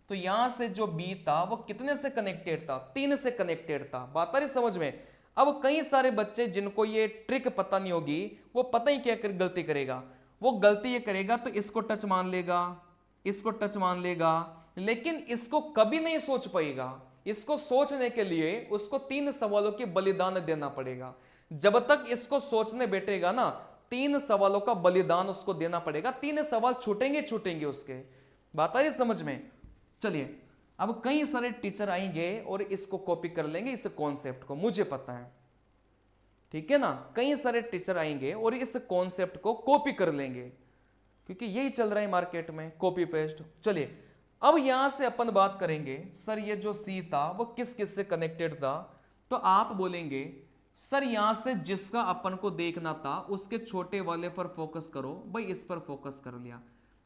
तो तो यहां से जो बी था वो कितने से कनेक्टेड था, 3 से कनेक्टेड था। बात आ रही समझ में। अब कई सारे बच्चे जिनको ये ट्रिक पता नहीं होगी वो पता ही क्या गलती करेगा, वो गलती ये करेगा तो इसको टच मान लेगा, इसको टच मान लेगा, लेकिन इसको कभी नहीं सोच पाएगा। इसको सोचने के लिए उसको 3 सवालों के बलिदान देना पड़ेगा। जब तक इसको सोचने बैठेगा ना 3 सवालों का बलिदान उसको देना पड़ेगा, 3 सवाल छूटेंगे उसके। बात आ रही समझ में। चलिए अब कई सारे टीचर आएंगे और इसको कॉपी कर लेंगे इस कॉन्सेप्ट को, मुझे पता है, ठीक है ना। कई सारे टीचर आएंगे और इस कॉन्सेप्ट को कॉपी कर लेंगे क्योंकि यही चल रहा है मार्केट में, कॉपी पेस्ट। चलिए अब यहां से अपन बात करेंगे सर ये जो सी था वो किस किस से कनेक्टेड था। तो आप बोलेंगे सर यहां से जिसका अपन को देखना था उसके छोटे वाले पर फोकस करो। भाई इस पर फोकस कर लिया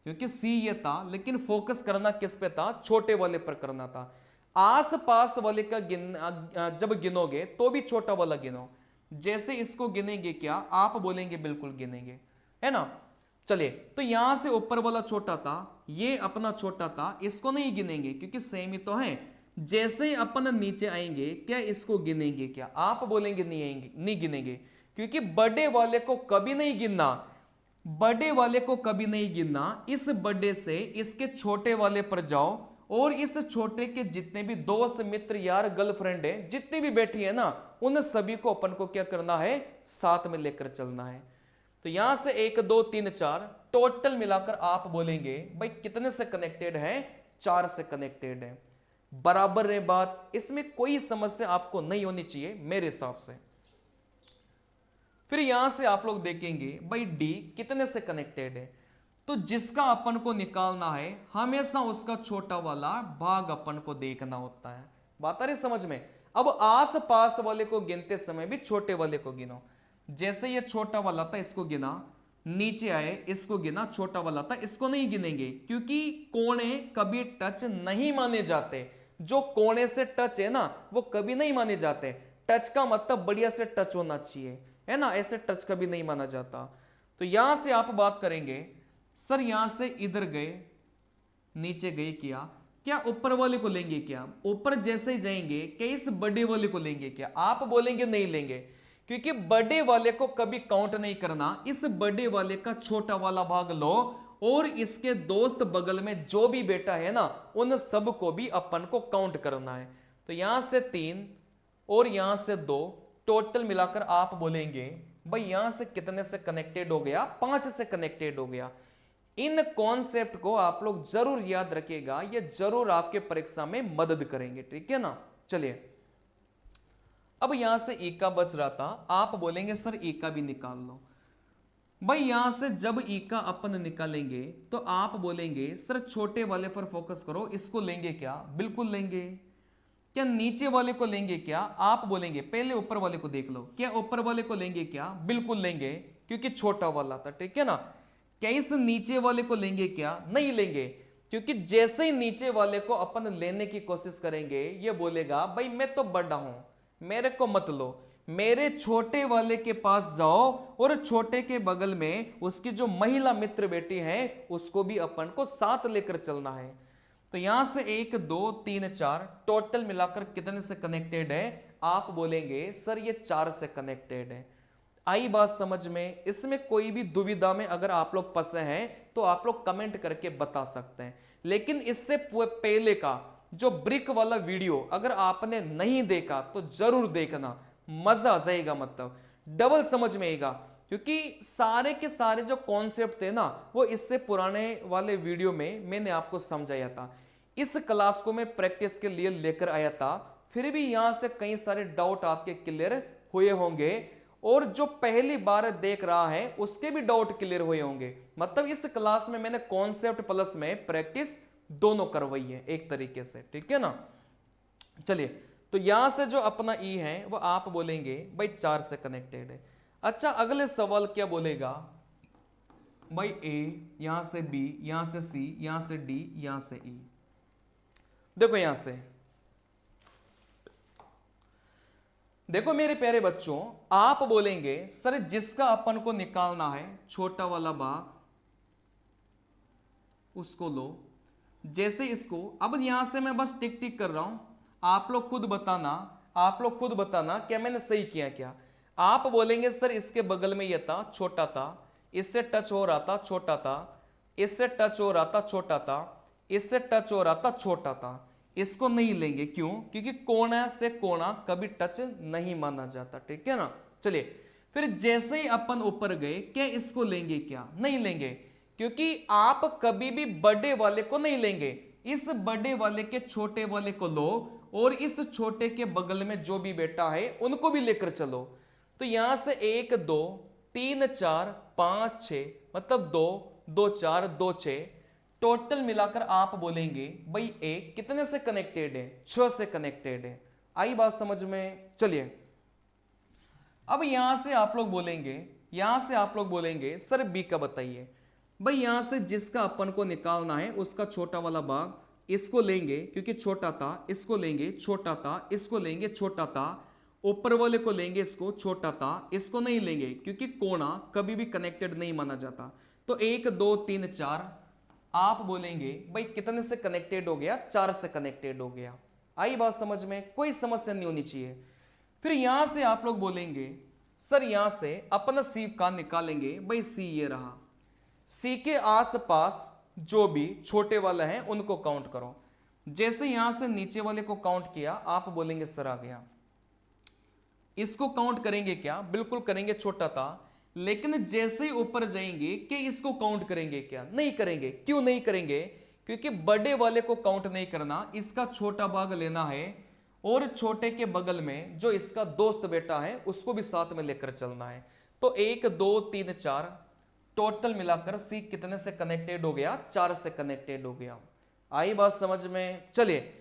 क्योंकि सी ये था, लेकिन फोकस करना किस पे था, छोटे वाले पर करना था। आस पास वाले का जब गिनोगे तो भी छोटा वाला गिनो। जैसे इसको गिनेंगे क्या, आप बोलेंगे बिल्कुल गिनेंगे, है ना। चलिए तो यहां से ऊपर वाला छोटा था, ये अपना छोटा था, इसको नहीं गिनेंगे क्योंकि सेम ही तो है। जैसे ही अपन नीचे आएंगे क्या इसको गिनेंगे क्या, आप बोलेंगे नहीं आएंगे, नहीं गिनेंगे क्योंकि बड़े वाले को कभी नहीं गिनना, बड़े वाले को कभी नहीं गिनना। इस बड़े से इसके छोटे वाले पर जाओ और इस छोटे के जितने भी दोस्त मित्र यार गर्लफ्रेंड है जितनी भी बैठी है ना उन सभी को अपन को क्या करना है, साथ में लेकर चलना है। तो यहां से 1 2 3 4 टोटल मिलाकर आप बोलेंगे भाई कितने से कनेक्टेड है, 4 से कनेक्टेड है। बराबर है बात, इसमें कोई समस्या आपको नहीं होनी चाहिए मेरे हिसाब से। फिर यहां से आप लोग देखेंगे भाई डी कितने से कनेक्टेड है। तो जिसका अपन को निकालना है हमेशा उसका छोटा वाला भाग अपन को देखना होता है। बात आ रही समझ में। अब आस पास वाले को गिनते समय भी छोटे वाले को गिनो। जैसे ये छोटा वाला था इसको गिना, नीचे आए इसको गिना, छोटा वाला था इसको नहीं गिनेंगे क्योंकि कोने कभी टच नहीं माने जाते। जो कोने से टच है ना वो कभी नहीं माने जाते। टच का मतलब बढ़िया से टच होना चाहिए, है ना, ऐसे टच कभी नहीं माना जाता। तो यहां से आप बात करेंगे सर यहां से इधर गए, नीचे गए किया, क्या ऊपर वाले को लेंगे क्या, ऊपर जैसे ही जाएंगे क्या इस बड़े वाले को लेंगे क्या, आप बोलेंगे नहीं लेंगे क्योंकि बड़े वाले को कभी काउंट नहीं करना। इस बड़े वाले का छोटा वाला भाग लो और इसके दोस्त बगल में जो भी बेटा है ना उन सब को भी अपन को काउंट करना है। तो यहां से 3 और यहां से 2 टोटल मिलाकर आप बोलेंगे भाई यहां से कितने से कनेक्टेड हो गया, 5 से कनेक्टेड हो गया। इन कॉन्सेप्ट को आप लोग जरूर याद रखिएगा, ये जरूर आपके परीक्षा में मदद करेंगे, ठीक है ना। चलिए अब यहां से ई का बच रहा था, आप बोलेंगे सर ई का भी निकाल लो। भाई यहां से जब ई का अपन निकालेंगे तो आप बोलेंगे सर छोटे वाले पर फोकस करो, इसको लेंगे क्या, बिल्कुल लेंगे। क्या नीचे वाले को लेंगे क्या, आप बोलेंगे पहले ऊपर वाले को देख लो, क्या ऊपर वाले को लेंगे क्या, बिल्कुल लेंगे क्योंकि छोटा वाला था, ठीक है ना। क्या इस नीचे वाले को लेंगे क्या, नहीं लेंगे क्योंकि जैसे ही नीचे वाले को अपन लेने की कोशिश करेंगे ये बोलेगा भाई मैं तो बड़ा हूं, मेरे को मत लो, मेरे छोटे वाले के पास जाओ और छोटे के बगल में उसकी जो महिला मित्र बेटी है उसको भी अपन को साथ लेकर चलना है। तो यहां से 1 2 3 4 टोटल मिलाकर कितने से कनेक्टेड है, आप बोलेंगे सर ये 4 से कनेक्टेड है। आई बात समझ में। इसमें कोई भी दुविधा में अगर आप लोग फंसे हैं तो आप लोग कमेंट करके बता सकते हैं। लेकिन इससे पहले का जो ब्रिक वाला वीडियो अगर आपने नहीं देखा तो जरूर देखना, मजा आ जाएगा, मतलब डबल समझ में आएगा क्योंकि सारे के सारे जो कॉन्सेप्ट थे ना वो इससे पुराने वाले वीडियो में मैंने आपको समझाया था। इस क्लास को मैं प्रैक्टिस के लिए लेकर आया था, फिर भी यहां से कई सारे डाउट आपके क्लियर हुए होंगे और जो पहली बार देख रहा है उसके भी डाउट क्लियर हुए होंगे। मतलब इस क्लास में मैंने कॉन्सेप्ट प्लस में प्रैक्टिस दोनों करवाई है एक तरीके से, ठीक है ना। चलिए तो यहां से जो अपना ई है वो आप बोलेंगे भाई 4 से कनेक्टेड है। अच्छा अगले सवाल क्या बोलेगा, भाई ए, यहां से बी, यहां से सी, यहां से डी, यहां से ई। देखो यहां से देखो मेरे प्यारे बच्चों, आप बोलेंगे सर जिसका अपन को निकालना है छोटा वाला भाग उसको लो, जैसे इसको, अब यहां से मैं बस टिक टिक कर रहा हूं, आप लोग खुद बताना, आप लोग खुद बताना क्या मैंने सही किया क्या। आप बोलेंगे सर इसके बगल में ये था, छोटा था, इससे टच हो रहा था, छोटा था, इससे टच हो रहा था, छोटा था, इससे टच हो रहा था, छोटा था। इसको नहीं लेंगे, क्यों? क्योंकि कोना से कोना कभी टच नहीं माना जाता, ठीक है ना। चलिए, फिर जैसे ही अपन ऊपर गए, क्या इसको लेंगे? क्या नहीं लेंगे, क्योंकि आप कभी भी बड़े वाले को नहीं लेंगे। इस बड़े वाले के छोटे वाले को लो, और इस छोटे के बगल में जो भी बेटा है उनको भी लेकर चलो। तो यहां से 1 2 3 4 5 6, मतलब 2 2 4 2 6, टोटल मिलाकर आप बोलेंगे भाई ए कितने से कनेक्टेड है? 6 से कनेक्टेड है। आई बात समझ में? चलिए, अब यहां से आप लोग बोलेंगे, यहां से आप लोग बोलेंगे सर बी का बताइए। भाई यहां से जिसका अपन को निकालना है उसका छोटा वाला भाग इसको लेंगे क्योंकि छोटा था, इसको लेंगे छोटा था, इसको लेंगे छोटा था, ऊपर वाले को लेंगे इसको छोटा था, इसको नहीं लेंगे क्योंकि कोना कभी भी कनेक्टेड नहीं माना जाता। तो 1 2 3 4, आप बोलेंगे भाई कितने से कनेक्टेड हो गया? 4 से कनेक्टेड हो गया। आई बात समझ में? कोई समस्या नहीं होनी चाहिए। फिर यहां से आप लोग बोलेंगे सर यहां से अपना सी का निकालेंगे। भाई सी ये रहा, सी के आसपास जो भी छोटे वाला है उनको काउंट करो। जैसे यहां से नीचे वाले को काउंट किया, आप बोलेंगे सर आ गया। इसको काउंट करेंगे क्या? बिल्कुल करेंगे, छोटा था। लेकिन जैसे ही ऊपर जाएंगे कि इसको काउंट करेंगे क्या? नहीं करेंगे। क्यों नहीं करेंगे? क्योंकि बड़े वाले को काउंट नहीं करना, इसका छोटा भाग लेना है, और छोटे के बगल में जो इसका दोस्त बेटा है उसको भी साथ में लेकर चलना है। तो 1 2 3 4, टोटल मिलाकर सी कितने से कनेक्टेड हो गया? 4 से कनेक्टेड हो गया। आई बात समझ में? चलिए,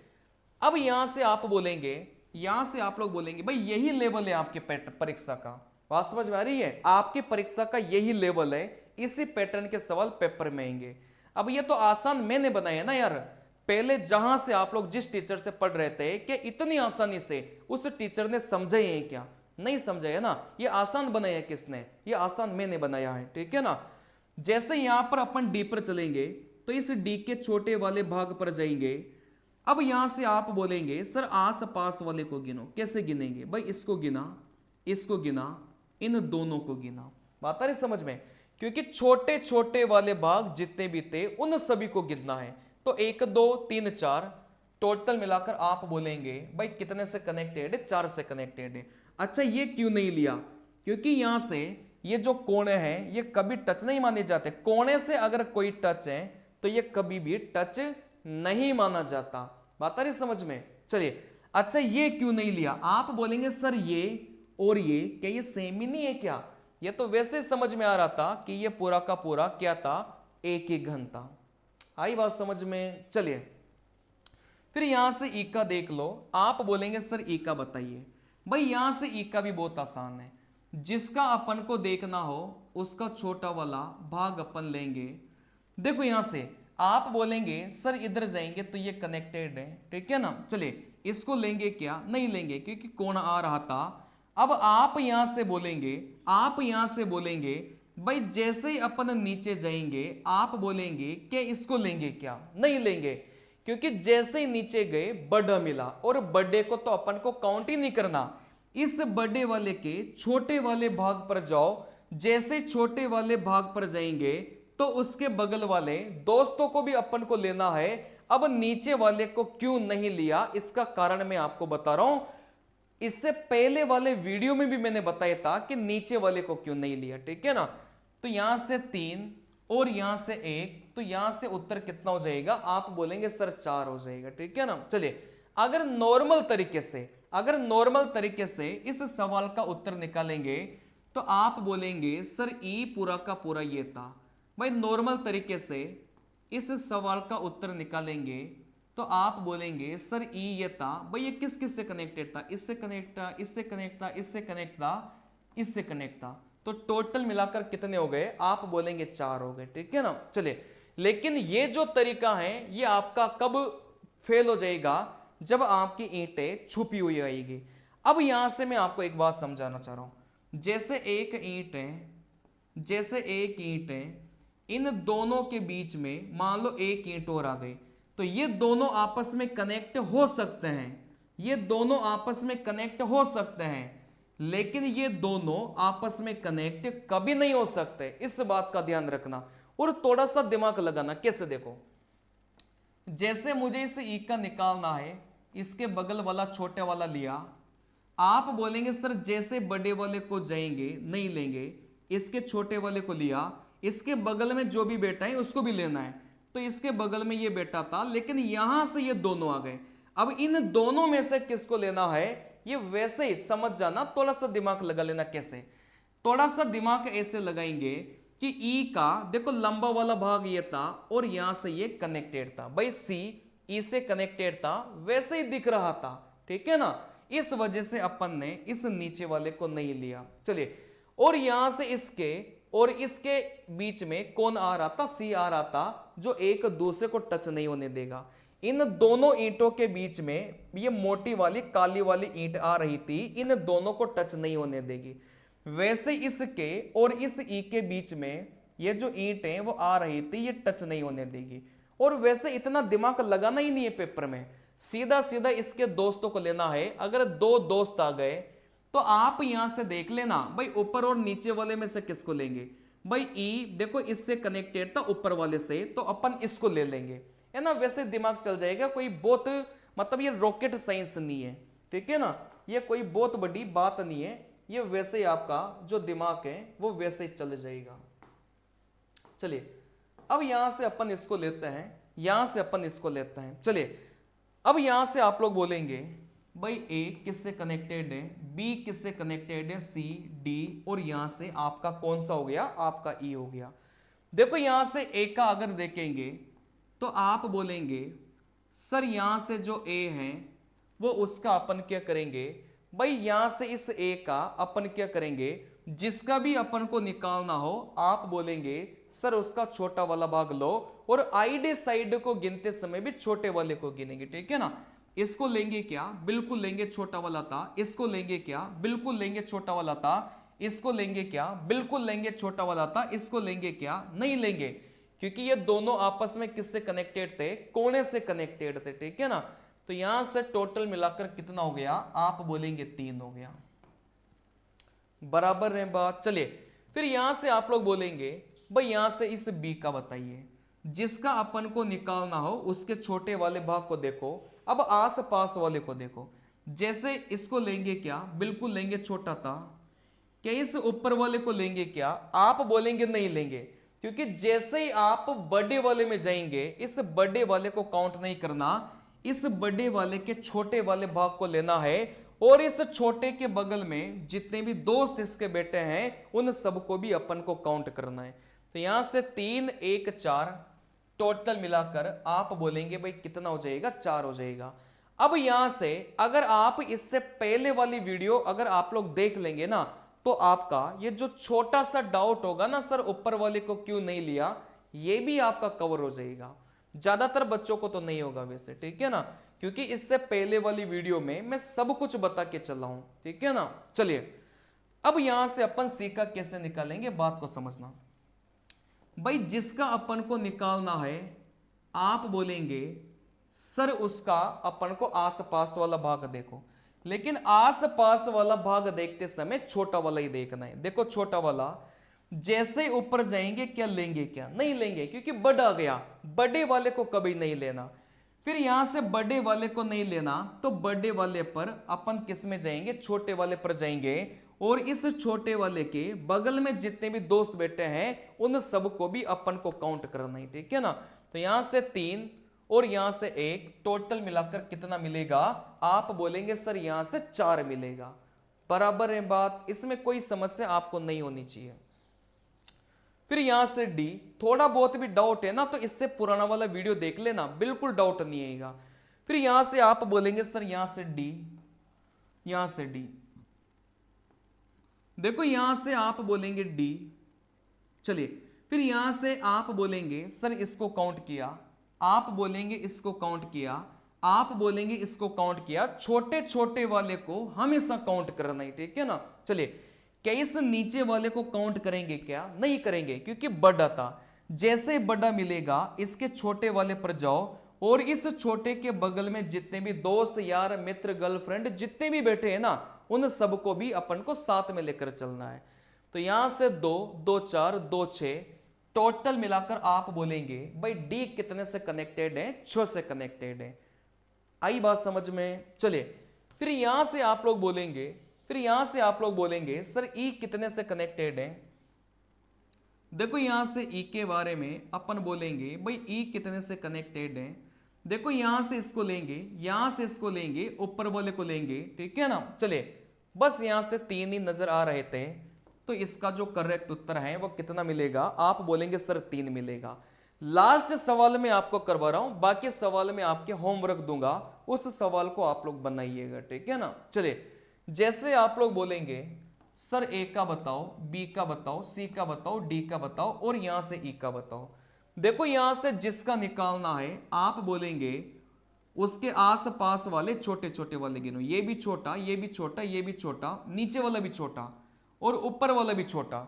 अब यहां से आप बोलेंगे, यहां से आप लोग बोलेंगे भाई यही लेवल है आपके परीक्षा का। बात समझ में आ रही है? आपकी परीक्षा का यही लेवल है, इसी पैटर्न के सवाल पेपर में आएंगे। अब ये तो आसान मैंने बनाया ना यार, पहले जहां से आप लोग जिस टीचर से पढ़ रहे थे कि इतनी आसानी से उस टीचर ने समझे हैं क्या? नहीं समझा है ना। ये आसान बनाया किसने? ये आसान मैंने बनाया है, ठीक है ना। जैसे यहां पर अपन डी पर चलेंगे तो इस डी के छोटे वाले भाग पर जाएंगे। अब यहां से आप बोलेंगे सर आस पास वाले को गिनो। कैसे गिनेंगे? भाई इसको गिना, इसको गिना, इन दोनों को गिना। बात आ रही समझ में? क्योंकि छोटे छोटे वाले भाग जितने भी थे उन सभी को गिनना है। तो 1 2 3 4, टोटल मिलाकर आप बोलेंगे भाई कितने से कनेक्टेड है? 4 से कनेक्टेड है। अच्छा, ये क्यों नहीं लिया? क्योंकि यहां से ये जो कोने हैं ये कभी टच नहीं माने जाते। कोने से अगर कोई टच है तो ये कभी भी टच नहीं माना जाता। बात आ रही समझ में? चलिए, अच्छा ये क्यों नहीं लिया? आप बोलेंगे सर ये और ये क्या ये सेम ही नहीं है क्या? ये तो वैसे समझ में आ रहा था कि ये पूरा का पूरा क्या था? एक ही घन था। आई बात समझ में? चलिए, फिर यहां से ई का देख लो। आप बोलेंगे सर ई का बताइए। भाई यहां से ई का भी बहुत आसान है। जिसका अपन को देखना हो उसका छोटा वाला भाग अपन लेंगे। देखो यहां से आप बोलेंगे सर इधर जाएंगे तो ये कनेक्टेड है, ठीक है ना। चलिए, इसको लेंगे क्या? नहीं लेंगे क्योंकि कोण आ रहा था। अब आप यहां से बोलेंगे, आप यहां से बोलेंगे भाई जैसे ही अपन नीचे जाएंगे आप बोलेंगे कि इसको लेंगे क्या? नहीं लेंगे, क्योंकि जैसे ही नीचे गए बड़ा मिला, और बड़े को तो अपन को काउंट ही नहीं करना। इस बड़े वाले के छोटे वाले भाग पर जाओ। जैसे छोटे वाले भाग पर जाएंगे तो उसके बगल वाले दोस्तों को भी अपन को लेना है। अब नीचे वाले को क्यों नहीं लिया, इसका कारण मैं आपको बता रहा हूं। इससे पहले वाले वीडियो में भी मैंने बताया था कि नीचे वाले को क्यों नहीं लिया, ठीक है ना। तो यहां से 3 और यहां से 1, तो यहां से उत्तर कितना हो जाएगा? आप बोलेंगे सर 4 हो जाएगा, ठीक है ना। चलिए, अगर नॉर्मल तरीके से इस सवाल का उत्तर निकालेंगे तो आप बोलेंगे सर ई पूरा का पूरा ये था। भाई नॉर्मल तरीके से इस सवाल का उत्तर निकालेंगे तो आप बोलेंगे सर ई ये था। भाई ये किस किस से कनेक्टेड था? इससे कनेक्ट था, इससे कनेक्ट था, इससे कनेक्ट था, इससे कनेक्ट था। तो टोटल मिलाकर कितने हो गए? आप बोलेंगे 4 हो गए, ठीक है ना। चलिए, लेकिन ये जो तरीका है ये आपका कब फेल हो जाएगा? जब आपकी ईंटें छुपी हुई आएगी। अब यहां से मैं आपको एक बात समझाना चाह रहा हूं। जैसे एक ईंट है, इन दोनों के बीच में मान लो एक ईंट और आ गई। तो ये दोनों आपस में कनेक्ट हो सकते हैं, ये दोनों आपस में कनेक्ट हो सकते हैं, लेकिन ये दोनों आपस में कनेक्ट कभी नहीं हो सकते, इस बात का ध्यान रखना। और थोड़ा सा दिमाग लगाना, कैसे देखो, जैसे मुझे इस ई का निकालना है, इसके बगल वाला छोटे वाला लिया, आप बोलेंगे सर जैसे बड़े वाले को जाएंगे नहीं लेंगे, इसके छोटे वाले को लिया, इसके बगल में जो भी बेटा है उसको भी लेना है, तो इसके बगल में ये बेटा था, लेकिन यहां से ये दोनों आ गए। अब इन दोनों में से किसको लेना है, ये वैसे ही समझ जाना, थोड़ा सा दिमाग लगा लेना। कैसे, थोड़ा सा दिमाग ऐसे लगाएंगे कि ई का देखो लंबा वाला भाग ये था और यहां से ये कनेक्टेड था, भाई सी ई से कनेक्टेड था, वैसे ही दिख रहा था, ठीक है ना। इस वजह से अपन ने इस नीचे वाले को नहीं लिया। चलिए, और यहां से इसके और इसके बीच में कौन आ रहा था, सी आ रहा था, जो एक दूसरे को टच नहीं होने देगा। इन दोनों ईंटों के बीच में ये मोटी वाली काली वाली ईंट आ रही थी, इन दोनों को टच नहीं होने देगी। वैसे इसके और इस ई के बीच में ये जो ईंट है वो आ रही थी, ये टच नहीं होने देगी। और वैसे इतना दिमाग लगाना ही नहीं है पेपर में, सीधा सीधा इसके दोस्तों को लेना है। अगर दो दोस्त आ गए तो आप यहां से देख लेना भाई ऊपर और नीचे वाले में से किसको लेंगे। भाई ई देखो इससे कनेक्टेड था ऊपर वाले से, तो अपन इसको ले लेंगे, है ना। वैसे दिमाग चल जाएगा, कोई बहुत मतलब ये रॉकेट साइंस नहीं है, ठीक है ना, ये कोई बहुत बड़ी बात नहीं है, ये वैसे ही आपका जो दिमाग है वो वैसे ही चल जाएगा। चलिए, अब यहां से अपन इसको लेते हैं, यहां से अपन इसको लेते हैं। चलिए, अब यहां से आप लोग बोलेंगे भाई ए किससे कनेक्टेड है, बी किससे कनेक्टेड है, सी डी, और यहां से आपका कौन सा हो गया, आपका ई हो गया। देखो यहां से ए का अगर देखेंगे तो आप बोलेंगे सर यहां से जो ए है वो उसका अपन क्या करेंगे, भाई यहां से इस ए का अपन क्या करेंगे, जिसका भी अपन को निकालना हो आप बोलेंगे सर उसका छोटा वाला भाग लो, और आईडी साइड को गिनते समय भी छोटे वाले को गिनेंगे, ठीक है ना। इसको लेंगे क्या, बिल्कुल लेंगे, छोटा वाला था। इसको लेंगे क्या, बिल्कुल लेंगे, छोटा वाला था। इसको लेंगे क्या, बिल्कुल लेंगे, छोटा वाला था। इसको लेंगे क्या, नहीं लेंगे, क्योंकि ये दोनों आपस में किससे कनेक्टेड थे, कोने से कनेक्टेड थे, ठीक है ना। तो यहां से टोटल मिलाकर कितना हो गया, आप बोलेंगे 3 हो गया, बराबर है बात। चलिए, फिर यहां से आप लोग बोलेंगे भाई यहां से इस बी का बताइए, जिसका अपन को निकालना हो उसके छोटे वाले भाग को देखो, अब आस पास वाले को देखो। जैसे इसको लेंगे क्या, बिल्कुल लेंगे, छोटा था। क्या इस ऊपर वाले को लेंगे क्या, आप बोलेंगे नहीं लेंगे, क्योंकि जैसे ही आप बड़े वाले में जाएंगे इस बड़े वाले को काउंट नहीं करना, इस बड़े वाले के छोटे वाले भाग को लेना है, और इस छोटे के बगल में जितने भी दोस्त इसके बेटे हैं उन सबको भी अपन को काउंट करना है। तो यहां से 3 1 4 टोटल मिलाकर आप बोलेंगे भाई कितना हो जाएगा, 4 हो जाएगा। अब यहां से अगर आप इससे पहले वाली वीडियो अगर आप लोग देख लेंगे ना, तो आपका ये जो छोटा सा डाउट होगा ना सर ऊपर वाले को क्यों नहीं लिया, ये भी आपका कवर हो जाएगा। ज्यादातर बच्चों को तो नहीं होगा वैसे, ठीक है ना, क्योंकि इससे पहले वाली वीडियो में मैं सब कुछ बता के चला हूं, ठीक है ना। चलिए, अब यहां से अपन सी का कैसे निकालेंगे, बात को समझना। भाई जिसका अपन को निकालना है आप बोलेंगे सर उसका अपन को आसपास वाला भाग देखो, लेकिन आसपास वाला भाग देखते समय छोटा वाला ही देखना है। देखो छोटा वाला जैसे ही ऊपर जाएंगे क्या लेंगे, क्या नहीं लेंगे, क्योंकि बड़ा गया, बड़े वाले को कभी नहीं लेना। फिर यहां से बड़े वाले को नहीं लेना तो बड़े वाले पर अपन किस में जाएंगे, छोटे वाले पर जाएंगे, और इस छोटे वाले के बगल में जितने भी दोस्त बैठे हैं उन सबको भी अपन को काउंट करना है, ठीक है ना। तो यहां से 3 और यहां से 1 टोटल मिलाकर कितना मिलेगा, आप बोलेंगे सर यहां से 4 मिलेगा, बराबर है बात। इसमें कोई समस्या आपको नहीं होनी चाहिए। फिर यहां से डी, थोड़ा बहुत भी डाउट है ना तो इससे पुराना वाला वीडियो देख लेना, बिल्कुल डाउट नहीं आएगा। फिर यहां से आप बोलेंगे सर यहां से डी, यहां से डी, देखो यहां से आप बोलेंगे डी। चलिए, फिर यहां से आप बोलेंगे सर इसको काउंट किया, आप बोलेंगे इसको काउंट किया, आप बोलेंगे इसको काउंट किया, छोटे छोटे वाले को हमेशा काउंट करना है, ठीक है ना। चलिए, क्या इस नीचे वाले को काउंट करेंगे क्या, नहीं करेंगे, क्योंकि बड़ा था। जैसे बड़ा मिलेगा इसके छोटे वाले पर जाओ और इस छोटे के बगल में जितने भी दोस्त यार मित्र गर्लफ्रेंड जितने भी बैठे हैं ना उन सबको भी अपन को साथ में लेकर चलना है। तो यहां से 2 2 4 2 6 टोटल मिलाकर आप बोलेंगे भाई डी कितने से कनेक्टेड है, 6 से कनेक्टेड है। आई बात समझ में? चलिए फिर यहां से आप लोग बोलेंगे सर ई कितने से कनेक्टेड है। देखो यहां से ई के बारे में अपन बोलेंगे भाई ई कितने से कनेक्टेड है। देखो यहां से इसको लेंगे, यहां से इसको लेंगे, ऊपर वाले को लेंगे, ठीक है ना। चलिए बस यहां से 3 ही नजर आ रहे थे, तो इसका जो करेक्ट उत्तर है वो कितना मिलेगा? आप बोलेंगे सर 3 मिलेगा। लास्ट सवाल में आपको करवा रहा हूं, बाकी सवाल में आपके होमवर्क दूंगा, उस सवाल को आप लोग बनाइएगा, ठीक है ना। चलिए जैसे आप लोग बोलेंगे सर ए का बताओ, बी का बताओ, सी का बताओ, डी का बताओ और यहां से ई का बताओ। देखो यहां से जिसका निकालना है आप बोलेंगे उसके आसपास वाले छोटे छोटे वाले गिनो, ये भी छोटा, ये भी छोटा, ये भी छोटा, नीचे वाला भी छोटा और ऊपर वाला भी छोटा।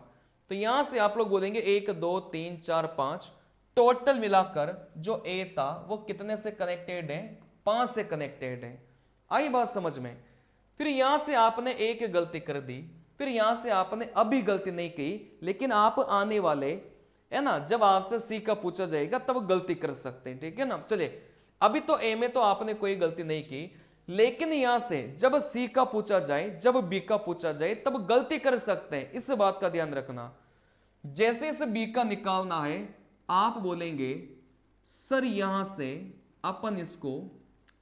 तो यहां से आप लोग बोलेंगे 1 2 3 4 5 टोटल मिलाकर जो ए था वो कितने से कनेक्टेड है? 5 से कनेक्टेड है। आई बात समझ में? फिर यहां से आपने एक गलती कर दी, फिर यहां से आपने अभी गलती नहीं की, लेकिन आप आने वाले है ना जब आपसे सी का पूछा जाएगा तब गलती कर सकते हैं, ठीक है ना। चलिए अभी तो ए में तो आपने कोई गलती नहीं की, लेकिन यहां से जब सी का पूछा जाए, जब बी का पूछा जाए तब गलती कर सकते हैं, इस बात का ध्यान रखना। जैसे इस बी का निकालना है आप बोलेंगे सर यहां से अपन इसको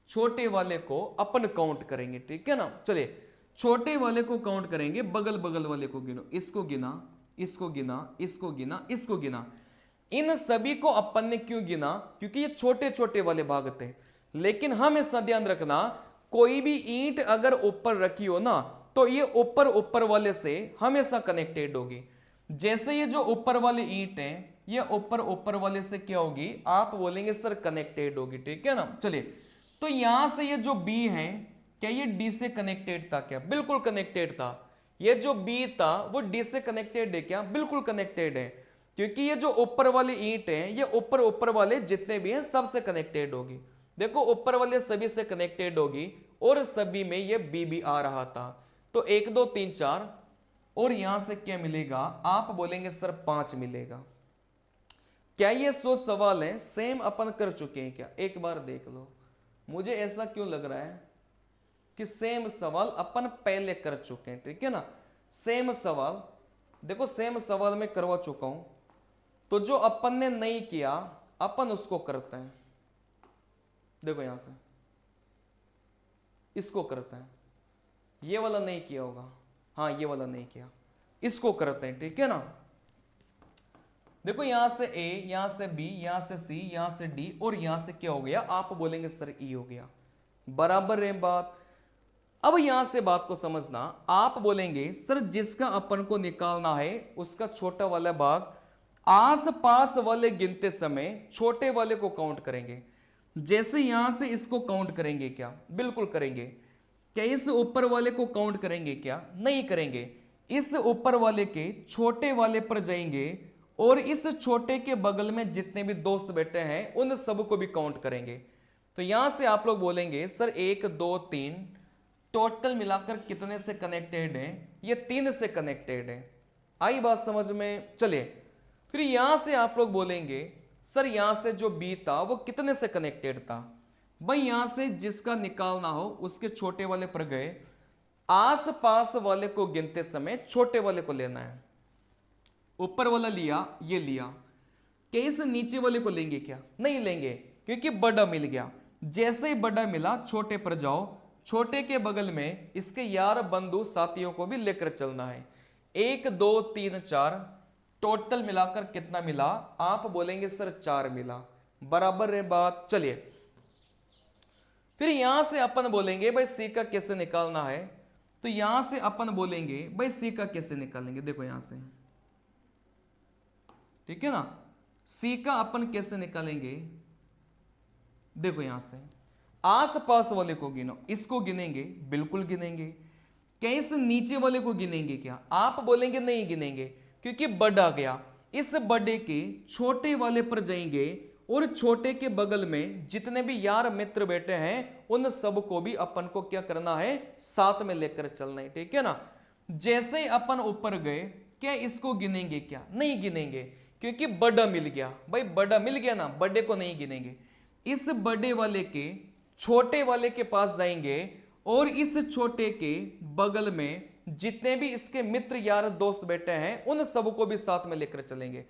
छोटे वाले को अपन काउंट करेंगे, ठीक है ना। चलिए छोटे वाले को काउंट करेंगे, बगल बगल वाले को गिनो, इसको गिना, इसको गिना, इसको गिना, इसको गिना। इन सभी को अपन ने क्यों गिना? क्योंकि ये छोटे छोटे वाले भाग थे। लेकिन हमेशा ध्यान रखना कोई भी ईंट अगर ऊपर रखी हो ना तो ये ऊपर ऊपर वाले से हमेशा कनेक्टेड होगी। जैसे ये जो ऊपर वाली ईंट है ये ऊपर ऊपर वाले से क्या होगी? आप बोलेंगे सर कनेक्टेड होगी, ठीक है ना। चलिए तो यहां से ये जो बी है क्या ये डी से कनेक्टेड था? क्या बिल्कुल कनेक्टेड था। ये जो बी था वो डी से कनेक्टेड है क्या? बिल्कुल कनेक्टेड है, क्योंकि ये जो ऊपर वाली ईंट है ये ऊपर ऊपर वाले जितने भी हैं सबसे कनेक्टेड होगी। देखो ऊपर वाले सभी से कनेक्टेड होगी और सभी में ये बी भी आ रहा था। तो 1 2 3 4 और यहां से क्या मिलेगा? आप बोलेंगे सर 5 मिलेगा। क्या ये 100 सवाल है सेम अपन कर चुके हैं क्या? एक बार देख लो। मुझे ऐसा क्यों लग रहा है कि सेम सवाल अपन पहले कर चुके हैं, ठीक है ना। सेम सवाल देखो, सेम सवाल मैं करवा चुका हूं, तो जो अपन ने नहीं किया अपन उसको करते हैं। देखो यहां से इसको करते हैं, ये वाला नहीं किया होगा, हाँ ये वाला नहीं किया, इसको करते हैं, ठीक है ना। देखो यहां से ए, यहां से बी, यहां से सी, यहां से डी और यहां से क्या हो गया? आप बोलेंगे सर ई हो गया। बराबर है बात। अब यहां से बात को समझना, आप बोलेंगे सर जिसका अपन को निकालना है उसका छोटा वाला भाग आस पास वाले गिनते समय छोटे वाले को काउंट करेंगे। जैसे यहां से इसको काउंट करेंगे क्या? बिल्कुल करेंगे। क्या इस ऊपर वाले को काउंट करेंगे क्या? नहीं करेंगे। इस ऊपर वाले के छोटे वाले पर जाएंगे और इस छोटे के बगल में जितने भी दोस्त बैठे हैं उन सबको भी काउंट करेंगे। तो यहां से आप लोग बोलेंगे सर 1 2 3 टोटल मिलाकर कितने से कनेक्टेड है? ये 3 से कनेक्टेड है। आई बात समझ में? चलिए फिर यहां से आप लोग बोलेंगे सर यहां से जो बी था वो कितने से कनेक्टेड था? भाई यहां से जिसका निकालना हो उसके छोटे वाले पर गए, आस पास वाले को गिनते समय छोटे वाले को लेना है। ऊपर वाला लिया, ये लिया, क्या इस नीचे वाले को लेंगे क्या? नहीं लेंगे, क्योंकि बड़ा मिल गया। जैसे ही बड़ा मिला छोटे पर जाओ, छोटे के बगल में इसके यार बंधु साथियों को भी लेकर चलना है। 1 2 3 4 टोटल मिलाकर कितना मिला? आप बोलेंगे सर 4 मिला। बराबर है बात। चलिए फिर यहां से अपन बोलेंगे भाई सी का कैसे निकालना है, तो यहां से अपन बोलेंगे भाई सी का कैसे निकालेंगे। देखो यहां से, ठीक है ना, सी का अपन कैसे निकालेंगे? देखो यहां से आस पास वाले को गिनो, इसको गिनेंगे, बिल्कुल गिनेंगे। क्या इस नीचे वाले को गिनेंगे क्या? आप बोलेंगे नहीं गिनेंगे, क्योंकि बढ़ आ गया। इस बड़े के छोटे वाले पर जाएंगे और छोटे के बगल में जितने भी यार मित्र बैठे हैं उन सबको भी अपन को क्या करना है, साथ में लेकर चलना है, ठीक है ना। जैसे ही अपन ऊपर गए, क्या इसको गिनेंगे? क्या नहीं गिनेंगे, क्योंकि बड़ा मिल गया भाई, बड़ा मिल गया ना, बड़े को नहीं गिनेंगे। इस बड़े वाले के छोटे वाले के पास जाएंगे और इस छोटे के बगल में जितने भी इसके मित्र यार दोस्त बैठे हैं उन सबको भी साथ में लेकर चलेंगे।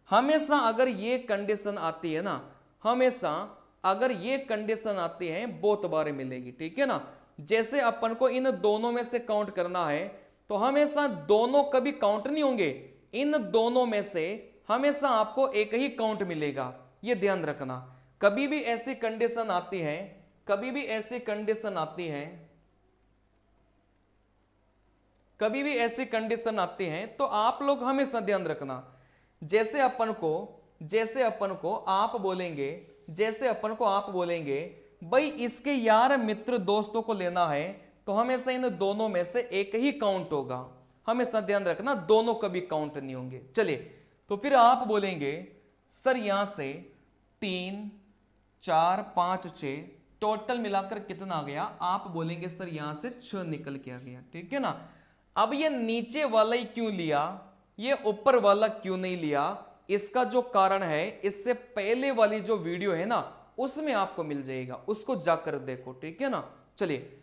हमेशा अगर ये कंडीशन आती है ना, हमेशा अगर ये कंडीशन आती है बहुत बार मिलेगी, ठीक है ना। जैसे अपन को इन दोनों में से काउंट करना है तो हमेशा दोनों कभी काउंट नहीं होंगे, इन दोनों में से हमेशा आपको एक ही काउंट मिलेगा, ये ध्यान रखना। कभी भी ऐसी कंडीशन आती है, कभी भी ऐसी कंडीशन आती है, कभी भी ऐसी कंडीशन आती है तो आप लोग हमेशा ध्यान रखना। जैसे अपन को आप बोलेंगे, जैसे अपन को आप बोलेंगे भाई इसके यार मित्र दोस्तों को लेना है तो हमेशा इन दोनों में से एक ही काउंट होगा, हमेशा ध्यान रखना, दोनों कभी काउंट नहीं होंगे। चलिए, तो फिर आप बोलेंगे सर यहां से 3 4 5 6 टोटल मिलाकर कितना आ गया? आप बोलेंगे सर यहां से 6 निकल के आ गया, ठीक है ना। अब ये नीचे वाला ही क्यों लिया, ये ऊपर वाला क्यों नहीं लिया? इसका जो कारण है इससे पहले वाली जो वीडियो है ना उसमें आपको मिल जाएगा, उसको जाकर देखो, ठीक है ना। चलिए,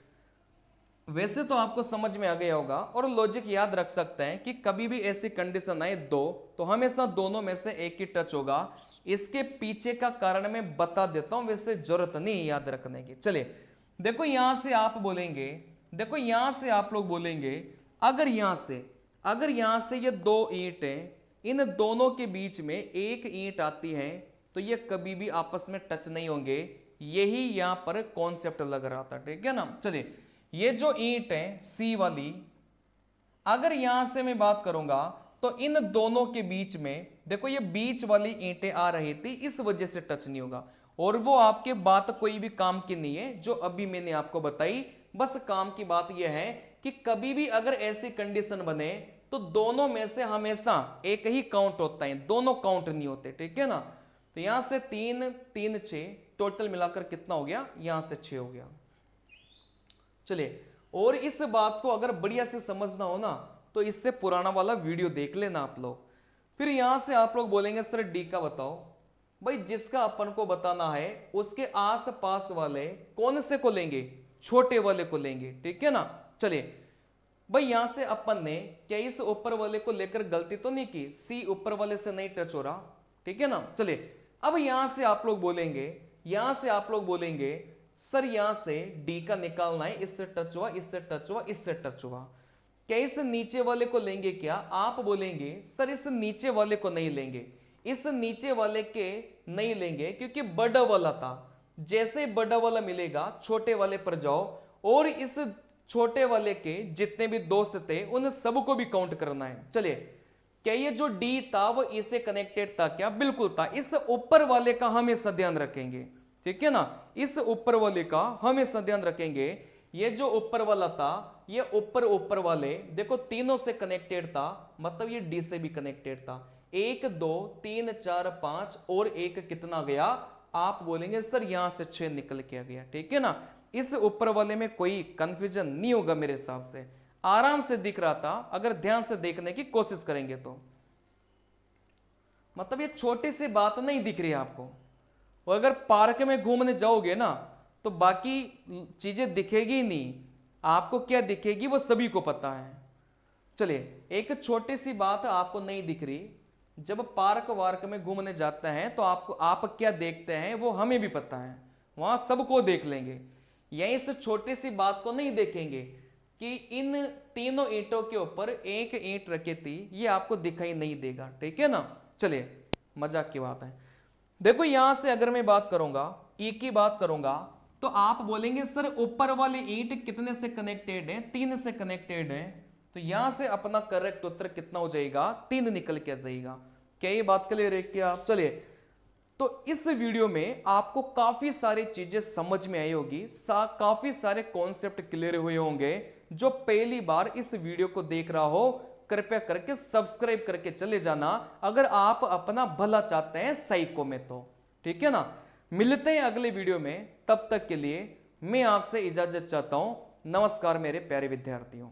वैसे तो आपको समझ में आ गया होगा और लॉजिक याद रख सकते हैं कि कभी भी ऐसी कंडीशन आए दो तो हमेशा दोनों में से एक ही टच होगा। इसके पीछे का कारण मैं बता देता हूं, वैसे जरूरत नहीं याद रखने की। चलिए देखो, यहां से आप बोलेंगे, देखो यहां से आप लोग बोलेंगे अगर यहां से ये 2 ईंट है, इन दोनों के बीच में एक ईंट आती है तो ये कभी भी आपस में टच नहीं होंगे, यही यहां पर कॉन्सेप्ट लग रहा था, ठीक है ना। चलिए, ये जो ईंट है सी वाली, अगर यहां से मैं बात करूंगा तो इन दोनों के बीच में देखो ये बीच वाली ईंटें आ रही थी, इस वजह से टच नहीं होगा। और वो आपके बात कोई भी काम की नहीं है जो अभी मैंने आपको बताई, बस काम की बात यह है कि कभी भी अगर ऐसी कंडीशन बने तो दोनों में से हमेशा एक ही काउंट होता है, दोनों काउंट नहीं होते, ठीक है ना। तो यहां से 3 3 6 टोटल मिलाकर कितना हो गया? यहां से 6 हो गया। चलिए, और इस बात को अगर बढ़िया से समझना हो ना तो इससे पुराना वाला वीडियो देख लेना आप लोग। फिर यहां से आप लोग बोलेंगे सर डी का बताओ। भाई जिसका अपन को बताना है उसके आस पास वाले कौन से को लेंगे? छोटे वाले को लेंगे, ठीक है ना। चलिए भाई, यहां से अपन ने क्या इस ऊपर वाले को लेकर गलती तो नहीं की? सी ऊपर वाले से नहीं टच हो रहा, ठीक है ना। चलिए, अब यहां से आप लोग बोलेंगे, यहां से आप लोग बोलेंगे सर यहां से डी का निकालना है, इससे टच हुआ, इससे टच हुआ, इससे टच हुआ, क्या इस नीचे वाले को लेंगे? क्या आप बोलेंगे सर इस नीचे वाले को नहीं लेंगे, इस नीचे वाले के नहीं लेंगे क्योंकि बड़ा वाला था। जैसे बड़ा वाला मिलेगा छोटे वाले पर जाओ और इस छोटे वाले के जितने भी दोस्त थे उन सबको भी काउंट करना है। चलिए, क्या ये जो डी था वो इससे कनेक्टेड था? क्या बिल्कुल था। इस ऊपर वाले का हमेशा ध्यान रखेंगे, ठीक है ना, इस ऊपर वाले का हमेशा ध्यान रखेंगे। ये जो ऊपर वाला था, ये ऊपर वाले देखो तीनों से कनेक्टेड था, मतलब ये डी से भी कनेक्टेड था। 1 2 3 4 5 और एक कितना गया? आप बोलेंगे सर यहां से 6 निकल के आ गया, ठीक है ना। इस ऊपर वाले में कोई कंफ्यूजन नहीं होगा, मेरे हिसाब से आराम से दिख रहा था अगर ध्यान से देखने की कोशिश करेंगे तो। मतलब ये छोटी सी बात नहीं दिख रही है आपको। और अगर पार्क में घूमने जाओगे ना तो बाकी चीजें दिखेगी ही नहीं, आपको क्या दिखेगी वो सभी को पता है। चलिए, एक छोटी सी बात आपको नहीं दिख रही, जब पार्क वार्क में घूमने जाते हैं तो आप क्या देखते हैं वो हमें भी पता है, वहां सबको देख लेंगे। यहीं इस छोटी सी बात को नहीं देखेंगे कि इन तीनों ईंटों के ऊपर एक ईंट रखी थी, ये आपको दिखाई नहीं देगा, ठीक है ना। चलिए, मजाक की बात है। देखो यहां से अगर मैं बात करूंगा, ई की बात करूंगा तो आप बोलेंगे सर ऊपर वाली ईंट कितने से कनेक्टेड है? 3 से कनेक्टेड है। तो यहां से अपना करेक्ट उत्तर कितना हो जाएगा? 3 निकल के जाएगा। क्या ये बात क्लियर है क्या? चलिए, तो इस वीडियो में आपको काफी सारी चीजें समझ में आई होगी, काफी सारे कॉन्सेप्ट क्लियर हुए होंगे। जो पहली बार इस वीडियो को देख रहा हो कृपया करके सब्सक्राइब करके चले जाना अगर आप अपना भला चाहते हैं साइको में तो, ठीक ठीक है ना। मिलते हैं अगले वीडियो में, तब तक के लिए मैं आपसे इजाजत चाहता हूं। नमस्कार मेरे प्यारे विद्यार्थियों।